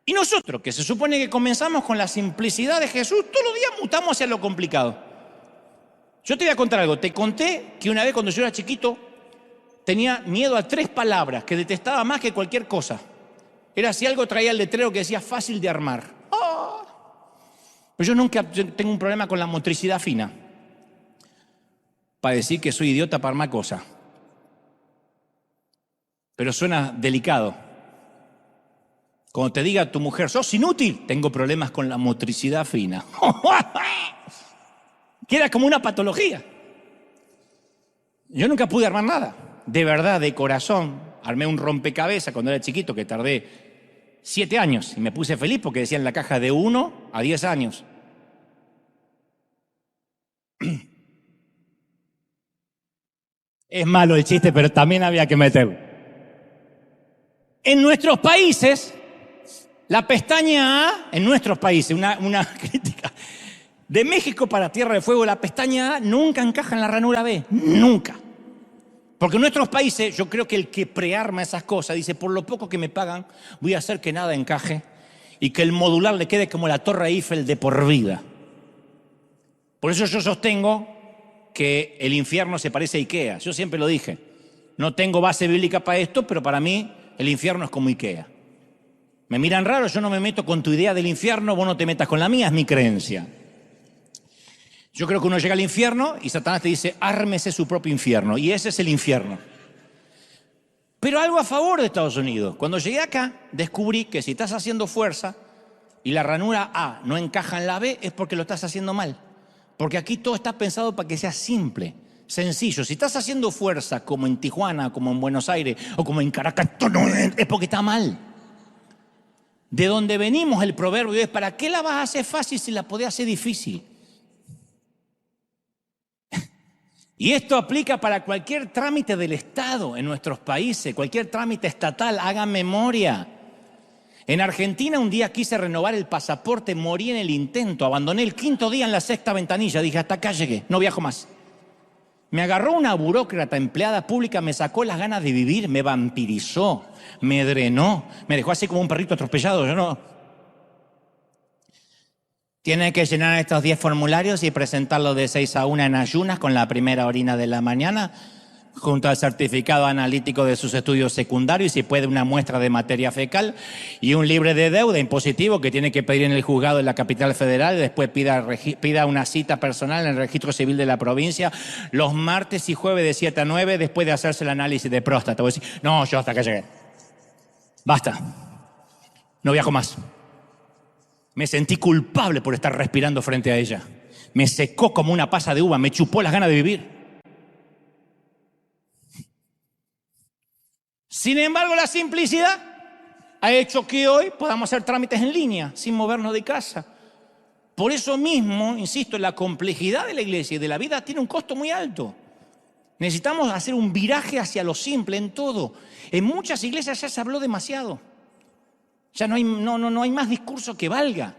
Y nosotros, que se supone que comenzamos con la simplicidad de Jesús, todos los días mutamos hacia lo complicado. Yo te voy a contar algo. Te conté que una vez cuando yo era chiquito tenía miedo a 3 palabras que detestaba más que cualquier cosa. Era si algo traía el letrero que decía fácil de armar. ¡Oh! Pero yo tengo un problema con la motricidad fina. Para decir que soy idiota para armar cosas. Pero suena delicado. Cuando te diga tu mujer, sos inútil, tengo problemas con la motricidad fina. Queda como una patología. Yo nunca pude armar nada. De verdad, de corazón. Armé un rompecabezas cuando era chiquito que tardé 7 años y me puse feliz porque decía en la caja de 1 a 10 años. Es malo el chiste, pero también había que meterlo. En nuestros países, la pestaña A, en nuestros países, una crítica, de México para Tierra del Fuego, la pestaña A nunca encaja en la ranura B, nunca. Porque en nuestros países, yo creo que el que prearma esas cosas dice, por lo poco que me pagan, voy a hacer que nada encaje y que el modular le quede como la Torre Eiffel de por vida. Por eso yo sostengo que el infierno se parece a Ikea. Yo siempre lo dije. No tengo base bíblica para esto, pero para mí el infierno es como Ikea. Me miran raro, yo no me meto con tu idea del infierno, vos no te metas con la mía, es mi creencia. Yo creo que uno llega al infierno y Satanás te dice, ármese su propio infierno. Y ese es el infierno. Pero algo a favor de Estados Unidos. Cuando llegué acá, descubrí que si estás haciendo fuerza y la ranura A no encaja en la B, es porque lo estás haciendo mal. Porque aquí todo está pensado para que sea simple, sencillo. Si estás haciendo fuerza como en Tijuana, como en Buenos Aires o como en Caracas, es porque está mal. De donde venimos el proverbio es, ¿para qué la vas a hacer fácil si la podés hacer difícil? Y esto aplica para cualquier trámite del Estado en nuestros países, cualquier trámite estatal, hagan memoria. En Argentina un día quise renovar el pasaporte, morí en el intento, abandoné el 5.º día en la 6ª ventanilla, dije hasta acá llegué, no viajo más. Me agarró una burócrata empleada pública, me sacó las ganas de vivir, me vampirizó, me drenó, me dejó así como un perrito atropellado, yo no. Tiene que llenar estos 10 formularios y presentarlo de 6 a 1 en ayunas con la primera orina de la mañana, junto al certificado analítico de sus estudios secundarios y si puede una muestra de materia fecal y un libre de deuda impositivo que tiene que pedir en el juzgado de la capital federal, después pida una cita personal en el registro civil de la provincia los martes y jueves de 7 a 9 después de hacerse el análisis de próstata. Voy a decir, no, yo hasta acá llegué. Basta. No viajo más. Me sentí culpable por estar respirando frente a ella. Me secó como una pasa de uva, me chupó las ganas de vivir. Sin embargo, la simplicidad ha hecho que hoy podamos hacer trámites en línea, sin movernos de casa. Por eso mismo, insisto, la complejidad de la iglesia y de la vida tiene un costo muy alto. Necesitamos hacer un viraje hacia lo simple en todo. En muchas iglesias ya se habló demasiado. Ya no hay más discurso que valga.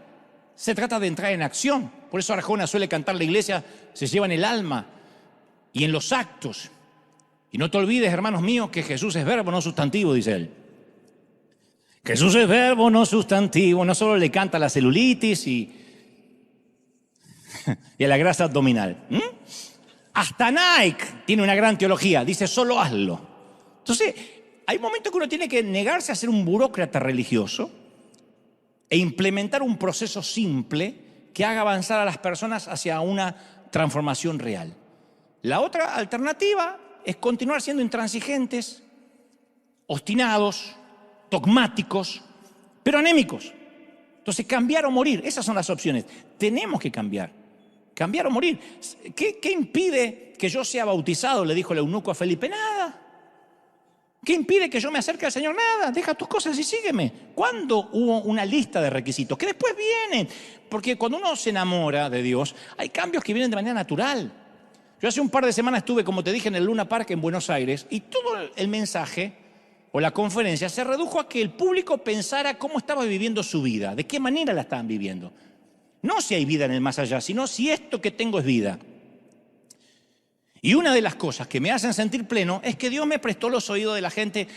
Se trata de entrar en acción. Por eso Arjona suele cantar la iglesia, se lleva en el alma y en los actos. Y no te olvides, hermanos míos, que Jesús es verbo, no sustantivo, dice él. Jesús es verbo, no sustantivo. No solo le canta a la celulitis y a la grasa abdominal. Hasta Nike tiene una gran teología, dice solo hazlo. Entonces, hay momentos que uno tiene que negarse a ser un burócrata religioso e implementar un proceso simple que haga avanzar a las personas hacia una transformación real. La otra alternativa es continuar siendo intransigentes, obstinados, dogmáticos, pero anémicos. Entonces, cambiar o morir, esas son las opciones. Tenemos que cambiar o morir. ¿Qué impide que yo sea bautizado? Le dijo el eunuco a Felipe, nada. ¿Qué impide que yo me acerque al Señor? Nada, deja tus cosas y sígueme. ¿Cuándo hubo una lista de requisitos? Que después vienen. Porque cuando uno se enamora de Dios, hay cambios que vienen de manera natural. Yo hace un par de semanas estuve, como te dije, en el Luna Park en Buenos Aires y todo el mensaje o la conferencia se redujo a que el público pensara cómo estaba viviendo su vida, de qué manera la estaban viviendo. No si hay vida en el más allá, sino si esto que tengo es vida. Y una de las cosas que me hacen sentir pleno es que Dios me prestó los oídos de la gente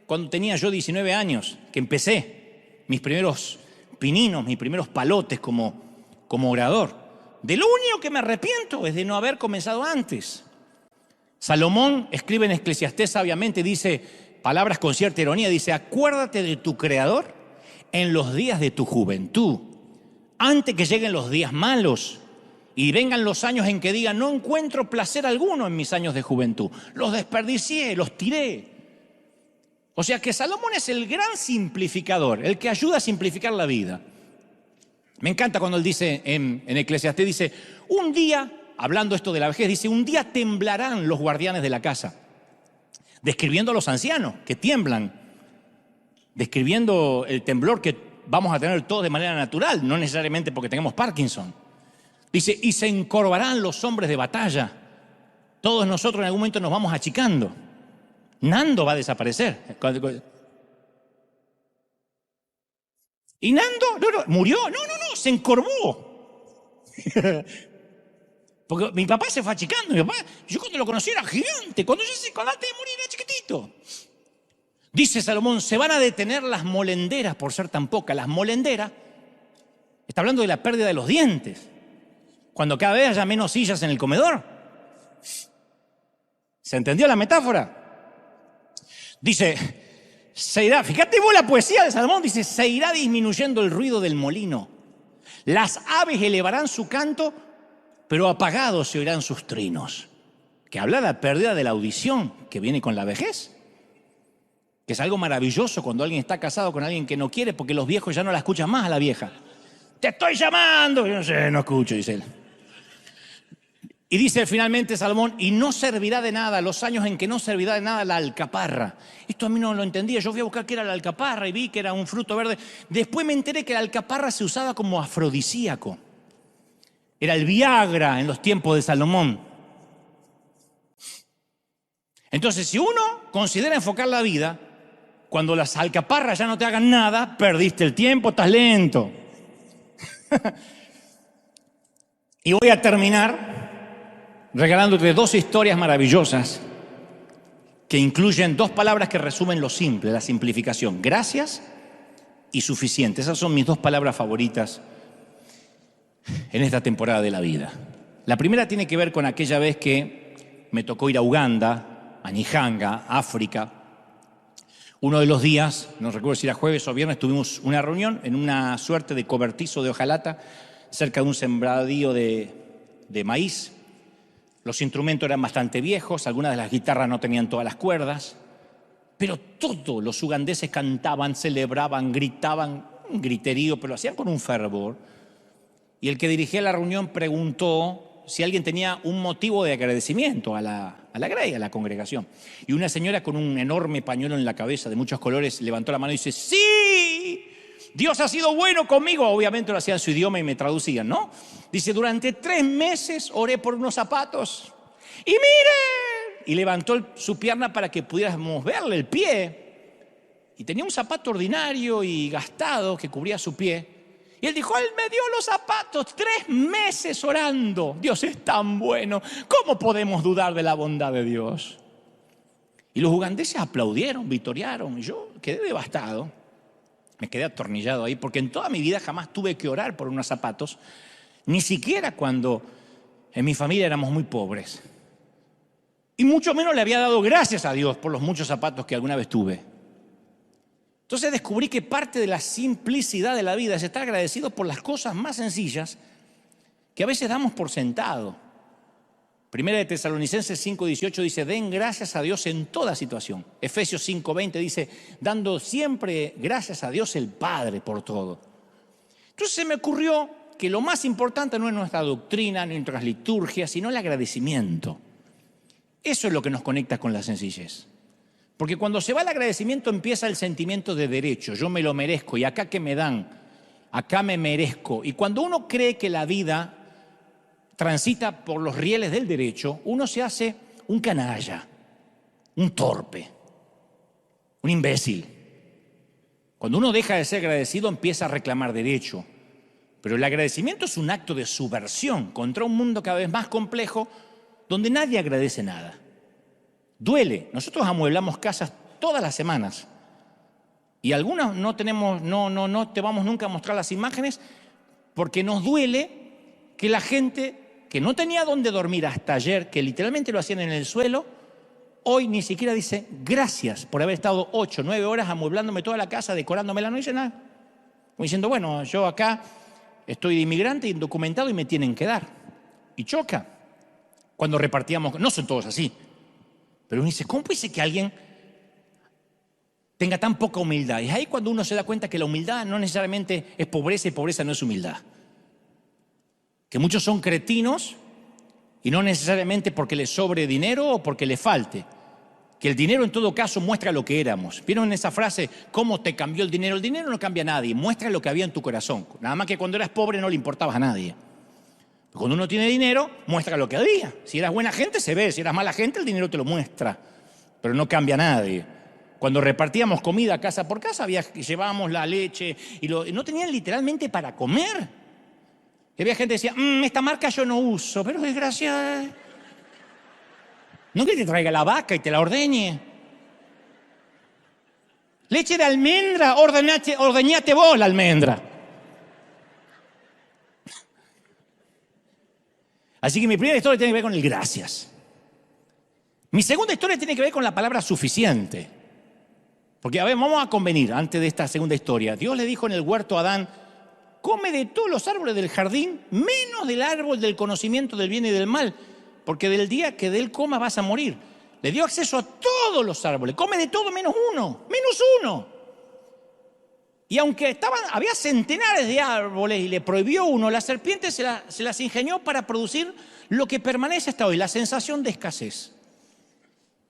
cuando tenía yo 19 años, que empecé mis primeros pininos, mis primeros palotes como orador. De lo único que me arrepiento es de no haber comenzado antes. Salomón escribe en Eclesiastés sabiamente, dice, palabras con cierta ironía, dice, acuérdate de tu Creador en los días de tu juventud, antes que lleguen los días malos y vengan los años en que digan, no encuentro placer alguno en mis años de juventud. Los desperdicié, los tiré. O sea que Salomón es el gran simplificador, el que ayuda a simplificar la vida. Me encanta cuando él dice en Eclesiastés, dice, un día, hablando esto de la vejez, dice, un día temblarán los guardianes de la casa. Describiendo a los ancianos que tiemblan, describiendo el temblor que vamos a tener todos de manera natural, no necesariamente porque tengamos Parkinson. Dice, y se encorvarán los hombres de batalla. Todos nosotros en algún momento nos vamos achicando. Nando va a desaparecer. ¿Y Nando? No, murió. No, se encorvó. Porque mi papá se fue achicando. Mi papá, yo cuando lo conocí era gigante. Cuando antes de morir era chiquitito. Dice Salomón, se van a detener las molenderas por ser tan pocas. Las molenderas, está hablando de la pérdida de los dientes. Cuando cada vez haya menos sillas en el comedor. ¿Se entendió la metáfora? Dice, se irá, fíjate vos la poesía de Salomón, dice, se irá disminuyendo el ruido del molino. Las aves elevarán su canto, pero apagados se oirán sus trinos. Que habla de la pérdida de la audición que viene con la vejez. Que es algo maravilloso cuando alguien está casado con alguien que no quiere, porque los viejos ya no la escuchan más a la vieja. Te estoy llamando. Yo no sé, no escucho, dice él. Y dice finalmente Salomón, y no servirá de nada, los años en que no servirá de nada la alcaparra. Esto a mí no lo entendía, yo fui a buscar qué era la alcaparra y vi que era un fruto verde. Después me enteré que la alcaparra se usaba como afrodisíaco. Era el Viagra en los tiempos de Salomón. Entonces, si uno considera enfocar la vida, cuando las alcaparras ya no te hagan nada, perdiste el tiempo, estás lento. Y voy a terminar regalándote dos historias maravillosas que incluyen dos palabras que resumen lo simple, la simplificación. Gracias y suficiente. Esas son mis dos palabras favoritas en esta temporada de la vida. La primera tiene que ver con aquella vez que me tocó ir a Uganda, a Nyanga, África. Uno de los días, no recuerdo si era jueves o viernes, tuvimos una reunión en una suerte de cobertizo de hojalata cerca de un sembradío de maíz. Los instrumentos eran bastante viejos, algunas de las guitarras no tenían todas las cuerdas, pero todos los ugandeses cantaban, celebraban, gritaban, un griterío, pero lo hacían con un fervor. Y el que dirigía la reunión preguntó si alguien tenía un motivo de agradecimiento a la grey, a la congregación. Y una señora con un enorme pañuelo en la cabeza de muchos colores levantó la mano y dice: ¡sí! Dios ha sido bueno conmigo. Obviamente lo hacía en su idioma y me traducían, ¿no? Dice: durante 3 meses oré por unos zapatos. ¡Y miren! Y levantó su pierna para que pudiéramos verle el pie. Y tenía un zapato ordinario y gastado que cubría su pie. Y él dijo: él me dio los zapatos, 3 meses orando. Dios es tan bueno. ¿Cómo podemos dudar de la bondad de Dios? Y los ugandeses aplaudieron, vitorearon. Y yo quedé devastado. Me quedé atornillado ahí, porque en toda mi vida jamás tuve que orar por unos zapatos, ni siquiera cuando en mi familia éramos muy pobres. Y mucho menos le había dado gracias a Dios por los muchos zapatos que alguna vez tuve. Entonces descubrí que parte de la simplicidad de la vida es estar agradecidos por las cosas más sencillas que a veces damos por sentado. Primera de Tesalonicenses 5:18 dice: den gracias a Dios en toda situación. Efesios 5:20 dice: dando siempre gracias a Dios el Padre por todo. Entonces se me ocurrió que lo más importante no es nuestra doctrina, ni nuestras liturgias, sino el agradecimiento. Eso es lo que nos conecta con la sencillez. Porque cuando se va el agradecimiento empieza el sentimiento de derecho. Yo me lo merezco y acá que me dan, acá me merezco. Y cuando uno cree que la vida transita por los rieles del derecho, uno se hace un canalla, un torpe, un imbécil. Cuando uno deja de ser agradecido empieza a reclamar derecho. Pero el agradecimiento es un acto de subversión contra un mundo cada vez más complejo donde nadie agradece nada. Duele. Nosotros amueblamos casas todas las semanas y algunas no te vamos nunca a mostrar las imágenes porque nos duele que la gente que no tenía dónde dormir hasta ayer, que literalmente lo hacían en el suelo, hoy ni siquiera dice gracias por haber estado 8, 9 horas amueblándome toda la casa, decorándomela, no dice nada. Como diciendo: bueno, yo acá estoy de inmigrante, indocumentado y me tienen que dar. Y choca. Cuando repartíamos, no son todos así, pero uno dice: ¿cómo puede ser que alguien tenga tan poca humildad? Y es ahí cuando uno se da cuenta que la humildad no necesariamente es pobreza y pobreza no es humildad. Que muchos son cretinos y no necesariamente porque les sobre dinero o porque les falte. Que el dinero en todo caso muestra lo que éramos. ¿Vieron esa frase? ¿Cómo te cambió el dinero? El dinero no cambia a nadie, muestra lo que había en tu corazón. Nada más que cuando eras pobre no le importabas a nadie. Cuando uno tiene dinero, muestra lo que había. Si eras buena gente, se ve. Si eras mala gente, el dinero te lo muestra. Pero no cambia a nadie. Cuando repartíamos comida casa por casa, llevábamos la leche y no tenían literalmente para comer. Y había gente que decía: esta marca yo no uso, pero desgracia. No que te traiga la vaca y te la ordeñe. Leche de almendra, ordeñate vos la almendra. Así que mi primera historia tiene que ver con el gracias. Mi segunda historia tiene que ver con la palabra suficiente. Porque, a ver, vamos a convenir antes de esta segunda historia. Dios le dijo en el huerto a Adán: come de todos los árboles del jardín, menos del árbol del conocimiento del bien y del mal, porque del día que de él comas vas a morir. Le dio acceso a todos los árboles. Come de todo menos uno. Y aunque había centenares de árboles y le prohibió uno, la serpiente se las ingenió para producir lo que permanece hasta hoy, la sensación de escasez.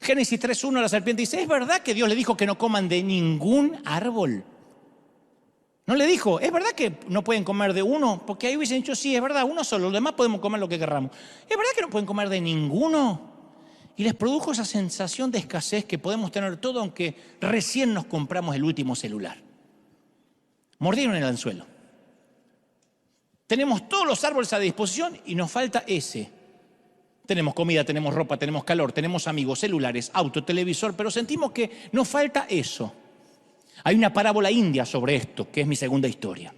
Génesis 3:1, la serpiente dice: ¿es verdad que Dios le dijo que no coman de ningún árbol? No le dijo: ¿es verdad que no pueden comer de uno? Porque ahí hubiesen dicho: sí, es verdad, uno solo, los demás podemos comer lo que querramos. ¿Es verdad que no pueden comer de ninguno? Y les produjo esa sensación de escasez que podemos tener todo aunque recién nos compramos el último celular. Mordieron el anzuelo. Tenemos todos los árboles a disposición y nos falta ese. Tenemos comida, tenemos ropa, tenemos calor, tenemos amigos, celulares, auto, televisor, pero sentimos que nos falta eso. Hay una parábola india sobre esto, que es mi segunda historia.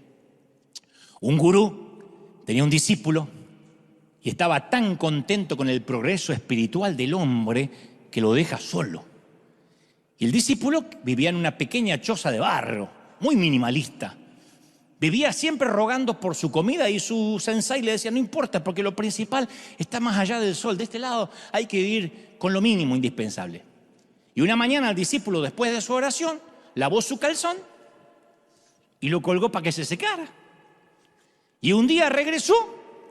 Un gurú tenía un discípulo y estaba tan contento con el progreso espiritual del hombre que lo deja solo. Y el discípulo vivía en una pequeña choza de barro, muy minimalista. Vivía siempre rogando por su comida y su sensei le decía, no importa, porque lo principal está más allá del sol. De este lado hay que vivir con lo mínimo indispensable. Y una mañana el discípulo, después de su oración, lavó su calzón y lo colgó para que se secara. Y un día regresó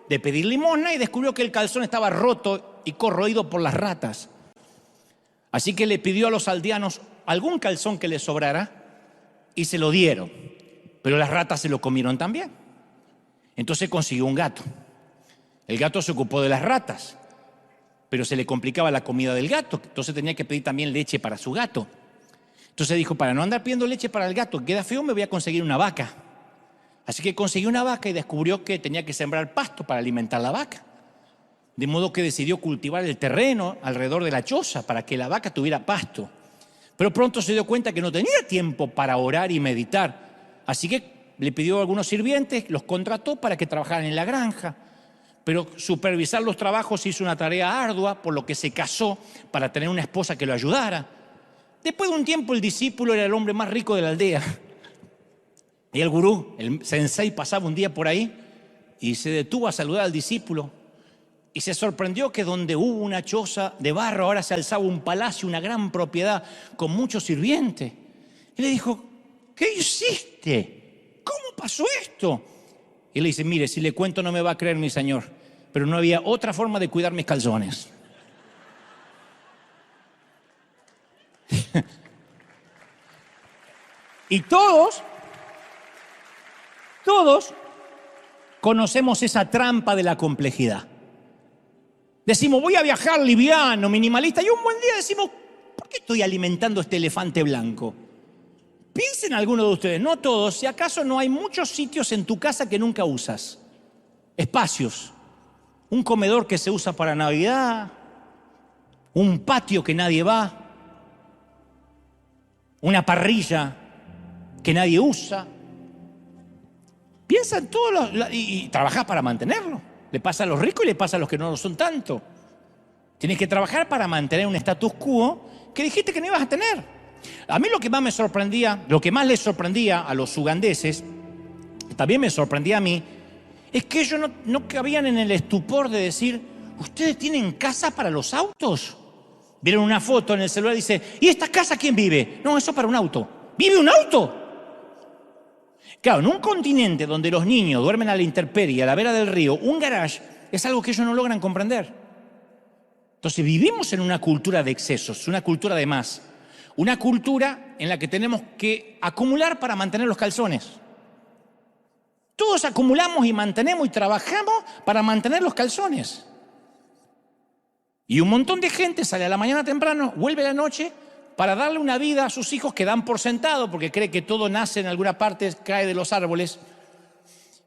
de pedir limosna y descubrió que el calzón estaba roto y corroído por las ratas. Así que le pidió a los aldeanos algún calzón que le sobrara y se lo dieron. Pero las ratas se lo comieron también. Entonces consiguió un gato. El gato se ocupó de las ratas, pero se le complicaba la comida del gato. Entonces tenía que pedir también leche para su gato. Entonces dijo, para no andar pidiendo leche para el gato, queda feo, me voy a conseguir una vaca. Así que consiguió una vaca y descubrió que tenía que sembrar pasto para alimentar la vaca. De modo que decidió cultivar el terreno alrededor de la choza para que la vaca tuviera pasto. Pero pronto se dio cuenta que no tenía tiempo para orar y meditar. Así que le pidió a algunos sirvientes, los contrató para que trabajaran en la granja. Pero supervisar los trabajos hizo una tarea ardua, por lo que se casó para tener una esposa que lo ayudara. Después de un tiempo el discípulo era el hombre más rico de la aldea. Y el gurú, el sensei, pasaba un día por ahí y se detuvo a saludar al discípulo. Y se sorprendió que donde hubo una choza de barro ahora se alzaba un palacio, una gran propiedad con muchos sirvientes. Y le dijo, ¿qué hiciste? ¿Cómo pasó esto? Y le dice, mire, si le cuento no me va a creer mi señor, pero no había otra forma de cuidar mis calzones. Y todos conocemos esa trampa de la complejidad. Decimos, voy a viajar liviano, minimalista, y un buen día decimos, ¿por qué estoy alimentando este elefante blanco? Piensen algunos de ustedes, no todos, si acaso no hay muchos sitios en tu casa que nunca usas. Espacios, un comedor que se usa para Navidad, un patio que nadie va, una parrilla que nadie usa. Piensa en todos y trabajás para mantenerlo. Le pasa a los ricos y le pasa a los que no lo son tanto. Tienes que trabajar para mantener un status quo que dijiste que no ibas a tener. A mí lo que más me sorprendía, lo que más les sorprendía a los ugandeses, también me sorprendía a mí, es que ellos no cabían en el estupor de decir, ¿ustedes tienen casa para los autos? Vieron una foto en el celular y dice, ¿y esta casa quién vive? No, eso es para un auto. ¿Vive un auto? Claro, en un continente donde los niños duermen a la intemperie, a la vera del río, un garage es algo que ellos no logran comprender. Entonces vivimos en una cultura de excesos, una cultura de más. Una cultura en la que tenemos que acumular para mantener los calzones. Todos acumulamos y mantenemos y trabajamos para mantener los calzones. Y un montón de gente sale a la mañana temprano, vuelve a la noche para darle una vida a sus hijos que dan por sentado porque cree que todo nace en alguna parte, cae de los árboles.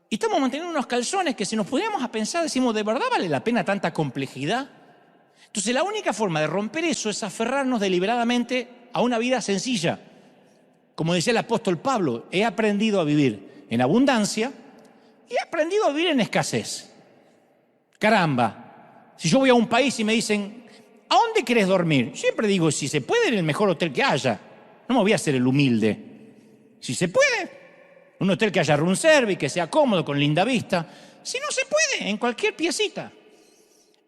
Y estamos manteniendo unos calzones que si nos pudiéramos a pensar, decimos, ¿de verdad vale la pena tanta complejidad? Entonces la única forma de romper eso es aferrarnos deliberadamente a una vida sencilla. Como decía el apóstol Pablo, he aprendido a vivir en abundancia y he aprendido a vivir en escasez. Caramba, si yo voy a un país y me dicen, ¿a dónde querés dormir? Siempre digo, si se puede, en el mejor hotel que haya. No me voy a hacer el humilde. Si se puede, un hotel que haya room service, que sea cómodo, con linda vista. Si no se puede, en cualquier piecita.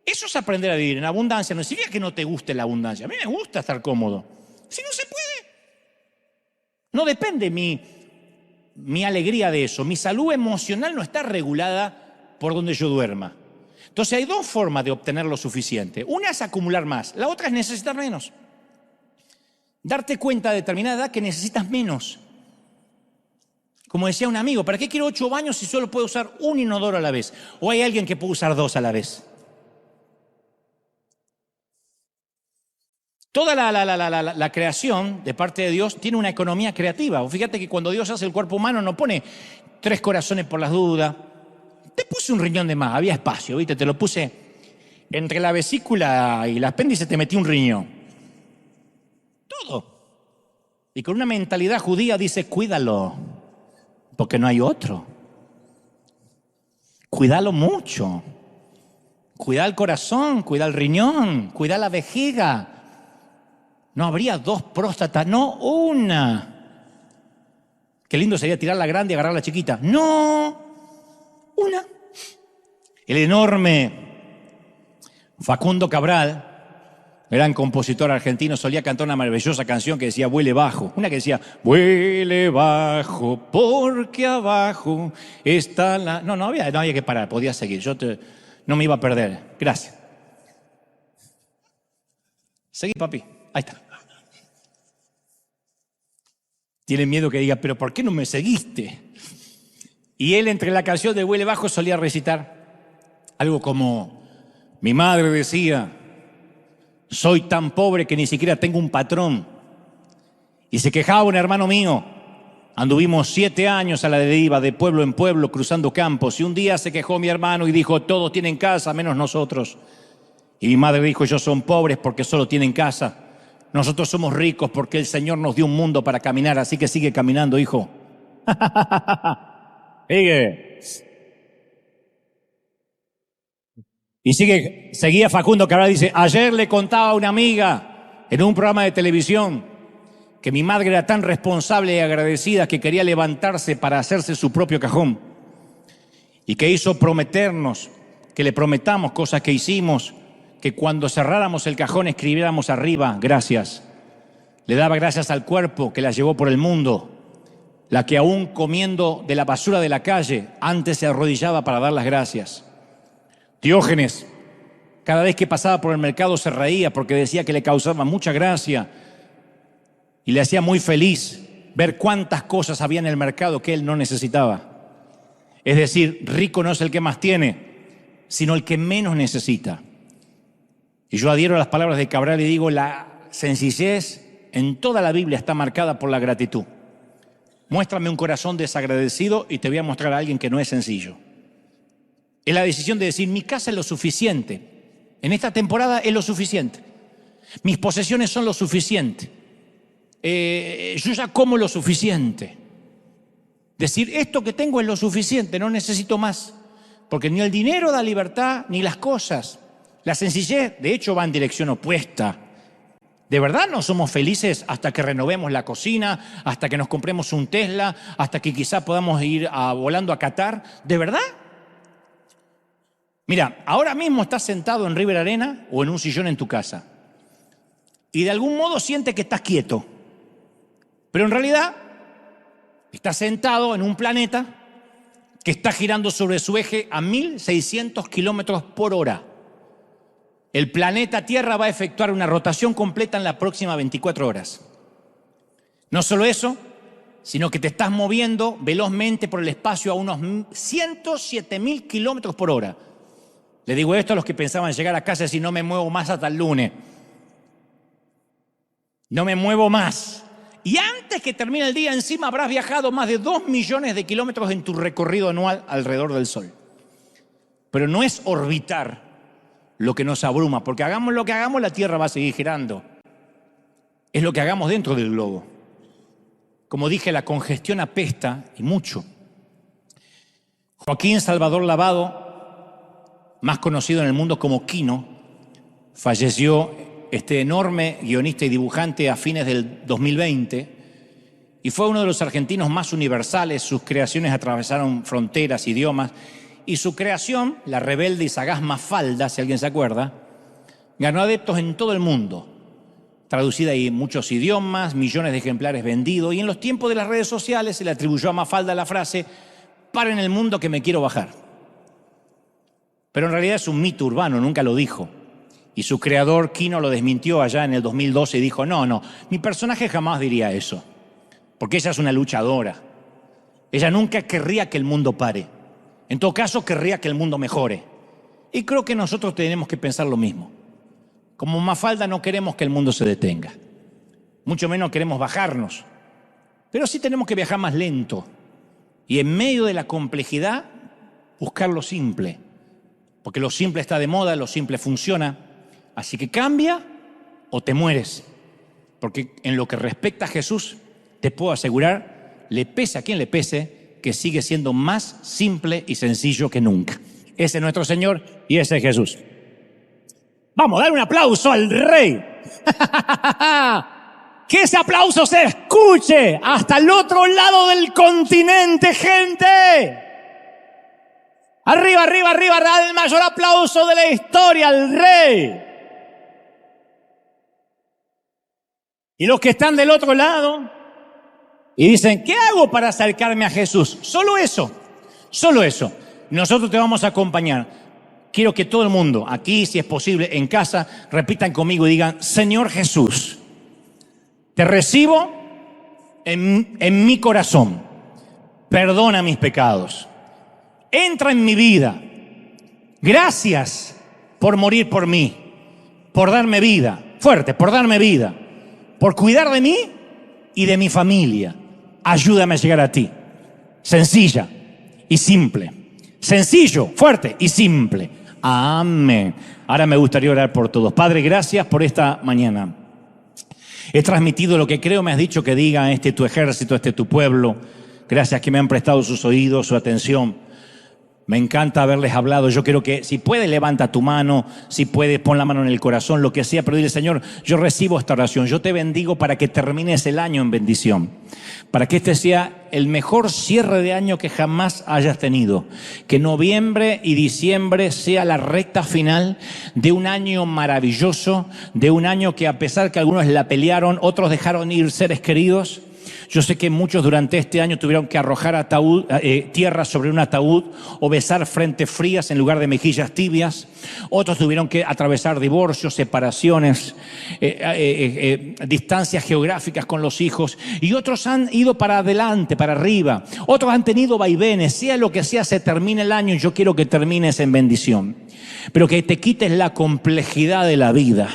Eso es aprender a vivir en abundancia. No significa que no te guste la abundancia. A mí me gusta estar cómodo. Si no se puede, no depende mi alegría de eso. Mi salud emocional no está regulada por donde yo duerma. Entonces hay dos formas de obtener lo suficiente. Una es acumular más, la otra es necesitar menos. Darte cuenta a determinada edad que necesitas menos. Como decía un amigo, ¿para qué quiero 8 baños si solo puedo usar un inodoro a la vez? ¿O hay alguien que puede usar 2 a la vez? Toda la creación de parte de Dios tiene una economía creativa. Fíjate que cuando Dios hace el cuerpo humano no pone 3 corazones por las dudas. Te puse un riñón de más, había espacio, ¿viste? Te lo puse entre la vesícula y el apéndice, te metí un riñón. Todo. Y con una mentalidad judía dice, cuídalo, porque no hay otro. Cuídalo mucho. Cuida el corazón, cuida el riñón, cuida la vejiga. No habría 2 próstatas, no una. Qué lindo sería tirar la grande y agarrar la chiquita. No, una. El enorme Facundo Cabral, gran compositor argentino, solía cantar una maravillosa canción que decía vuele bajo. Una que decía, vuele bajo, porque abajo está la... No había que parar, podía seguir. No me iba a perder. Gracias. Seguí, papi. Ahí está. Tiene miedo que diga, pero ¿por qué no me seguiste? Y él entre la canción de Huele Bajo solía recitar algo como, mi madre decía, soy tan pobre que ni siquiera tengo un patrón. Y se quejaba un hermano mío. Anduvimos 7 años a la deriva, de pueblo en pueblo, cruzando campos. Y un día se quejó mi hermano y dijo, todos tienen casa, menos nosotros. Y mi madre dijo, ellos son pobres porque solo tienen casa. Nosotros somos ricos porque el Señor nos dio un mundo para caminar, así que sigue caminando, hijo. Sigue. Y seguía Facundo Cabral, dice, ayer le contaba a una amiga en un programa de televisión que mi madre era tan responsable y agradecida que quería levantarse para hacerse su propio cajón y que hizo prometernos, que le prometamos cosas que hicimos, que cuando cerráramos el cajón escribiéramos arriba, gracias. Le daba gracias al cuerpo que la llevó por el mundo, la que aún comiendo de la basura de la calle, antes se arrodillaba para dar las gracias. Diógenes, cada vez que pasaba por el mercado se reía porque decía que le causaba mucha gracia y le hacía muy feliz ver cuántas cosas había en el mercado que él no necesitaba. Es decir, rico no es el que más tiene, sino el que menos necesita. Y yo adhiero a las palabras de Cabral y digo, la sencillez en toda la Biblia está marcada por la gratitud. Muéstrame un corazón desagradecido y te voy a mostrar a alguien que no es sencillo. Es la decisión de decir, mi casa es lo suficiente. En esta temporada es lo suficiente. Mis posesiones son lo suficiente. Yo ya como lo suficiente. Decir, esto que tengo es lo suficiente, no necesito más. Porque ni el dinero da libertad, ni las cosas. La sencillez, de hecho, va en dirección opuesta. ¿De verdad no somos felices hasta que renovemos la cocina, hasta que nos compremos un Tesla, hasta que quizá podamos ir volando a Qatar? ¿De verdad? Mira, ahora mismo estás sentado en River Arena o en un sillón en tu casa y de algún modo sientes que estás quieto, pero en realidad estás sentado en un planeta que está girando sobre su eje a 1.600 kilómetros por hora. El planeta Tierra va a efectuar una rotación completa en las próximas 24 horas. No solo eso, sino que te estás moviendo velozmente por el espacio a unos 107.000 kilómetros por hora. Le digo esto a los que pensaban llegar a casa y decir, no me muevo más hasta el lunes. No me muevo más. Y antes que termine el día, encima habrás viajado más de 2 millones de kilómetros en tu recorrido anual alrededor del Sol. Pero no es orbitar lo que nos abruma, porque hagamos lo que hagamos, la Tierra va a seguir girando. Es lo que hagamos dentro del globo. Como dije, la congestión apesta y mucho. Joaquín Salvador Lavado, más conocido en el mundo como Quino, falleció, este enorme guionista y dibujante, a fines del 2020, y fue uno de los argentinos más universales. Sus creaciones atravesaron fronteras, idiomas, y su creación, la rebelde y sagaz Mafalda, si alguien se acuerda, ganó adeptos en todo el mundo, traducida en muchos idiomas, millones de ejemplares vendidos, y en los tiempos de las redes sociales se le atribuyó a Mafalda la frase, paren el mundo que me quiero bajar. Pero en realidad es un mito urbano, nunca lo dijo. Y su creador, Quino, lo desmintió allá en el 2012 y dijo, no, mi personaje jamás diría eso, porque ella es una luchadora. Ella nunca querría que el mundo pare. En todo caso, querría que el mundo mejore. Y creo que nosotros tenemos que pensar lo mismo. Como Mafalda no queremos que el mundo se detenga. Mucho menos queremos bajarnos. Pero sí tenemos que viajar más lento. Y en medio de la complejidad, buscar lo simple. Porque lo simple está de moda, lo simple funciona. Así que cambia o te mueres. Porque en lo que respecta a Jesús, te puedo asegurar, le pese a quien le pese, que sigue siendo más simple y sencillo que nunca. Ese es nuestro Señor y ese es Jesús. Vamos a dar un aplauso al Rey. Que ese aplauso se escuche hasta el otro lado del continente, gente. Arriba, arriba, arriba, el mayor aplauso de la historia al Rey. Y los que están del otro lado y dicen, ¿qué hago para acercarme a Jesús? Solo eso, solo eso. Nosotros te vamos a acompañar. Quiero que todo el mundo, aquí, si es posible, en casa, repitan conmigo y digan, Señor Jesús, te recibo en mi corazón. Perdona mis pecados. Entra en mi vida. Gracias por morir por mí, por darme vida. Fuerte, por darme vida. Por cuidar de mí y de mi familia. Ayúdame a llegar a ti. Sencilla y simple. Sencillo, fuerte y simple. Amén. Ahora me gustaría orar por todos. Padre, gracias por esta mañana. He transmitido lo que creo me has dicho que diga tu ejército, tu pueblo. Gracias que me han prestado sus oídos, su atención. Me encanta haberles hablado. Yo quiero que, si puedes, levanta tu mano. Si puedes, pon la mano en el corazón, lo que sea. Pero dile, Señor, yo recibo esta oración. Yo te bendigo para que termines el año en bendición. Para que este sea el mejor cierre de año que jamás hayas tenido. Que noviembre y diciembre sea la recta final de un año maravilloso. De un año que, a pesar que algunos la pelearon, otros dejaron ir seres queridos. Yo sé que muchos durante este año tuvieron que arrojar tierra sobre un ataúd o besar frentes frías en lugar de mejillas tibias. Otros tuvieron que atravesar divorcios, separaciones, distancias geográficas con los hijos. Y otros han ido para adelante, para arriba. Otros han tenido vaivenes. Sea lo que sea, se termina el año y yo quiero que termines en bendición. Pero que te quites la complejidad de la vida.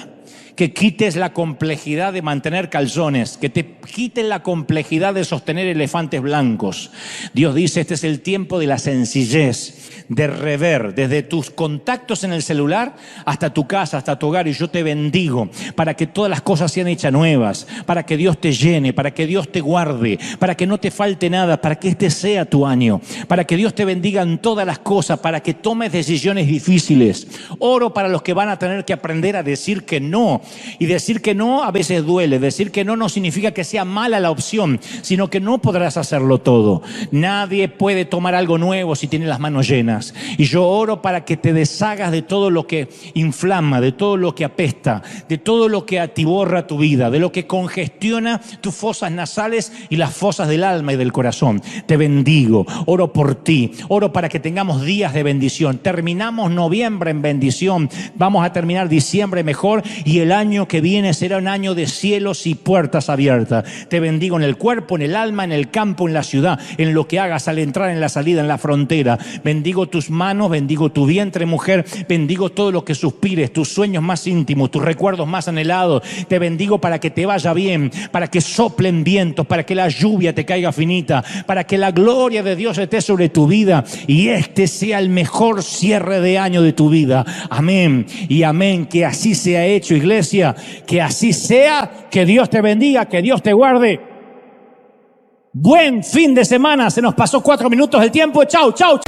Que quites la complejidad de mantener calzones, que te quites la complejidad de sostener elefantes blancos. Dios dice, este es el tiempo de la sencillez, de rever, desde tus contactos en el celular hasta tu casa, hasta tu hogar, y yo te bendigo para que todas las cosas sean hechas nuevas, para que Dios te llene, para que Dios te guarde, para que no te falte nada, para que este sea tu año, para que Dios te bendiga en todas las cosas, para que tomes decisiones difíciles. Oro para los que van a tener que aprender a decir que no. Y decir que no a veces duele. Decir que no significa que sea mala la opción, sino que no podrás hacerlo todo. Nadie puede tomar algo nuevo si tiene las manos llenas. Y yo oro para que te deshagas de todo lo que inflama, de todo lo que apesta, de todo lo que atiborra tu vida, de lo que congestiona tus fosas nasales y las fosas del alma y del corazón. Te bendigo, oro por ti, oro para que tengamos días de bendición. Terminamos noviembre en bendición, vamos a terminar diciembre mejor y el año que viene será un año de cielos y puertas abiertas. Te bendigo en el cuerpo, en el alma, en el campo, en la ciudad, en lo que hagas al entrar, en la salida, en la frontera. Bendigo tus manos, bendigo tu vientre, mujer, bendigo todo lo que suspires, tus sueños más íntimos, tus recuerdos más anhelados. Te bendigo para que te vaya bien, para que soplen vientos, para que la lluvia te caiga finita, para que la gloria de Dios esté sobre tu vida y este sea el mejor cierre de año de tu vida. Amén y amén. Que así sea hecho, iglesia. Que así sea, que Dios te bendiga, que Dios te guarde. Buen fin de semana, se nos pasó 4 minutos del tiempo. Chau, chau.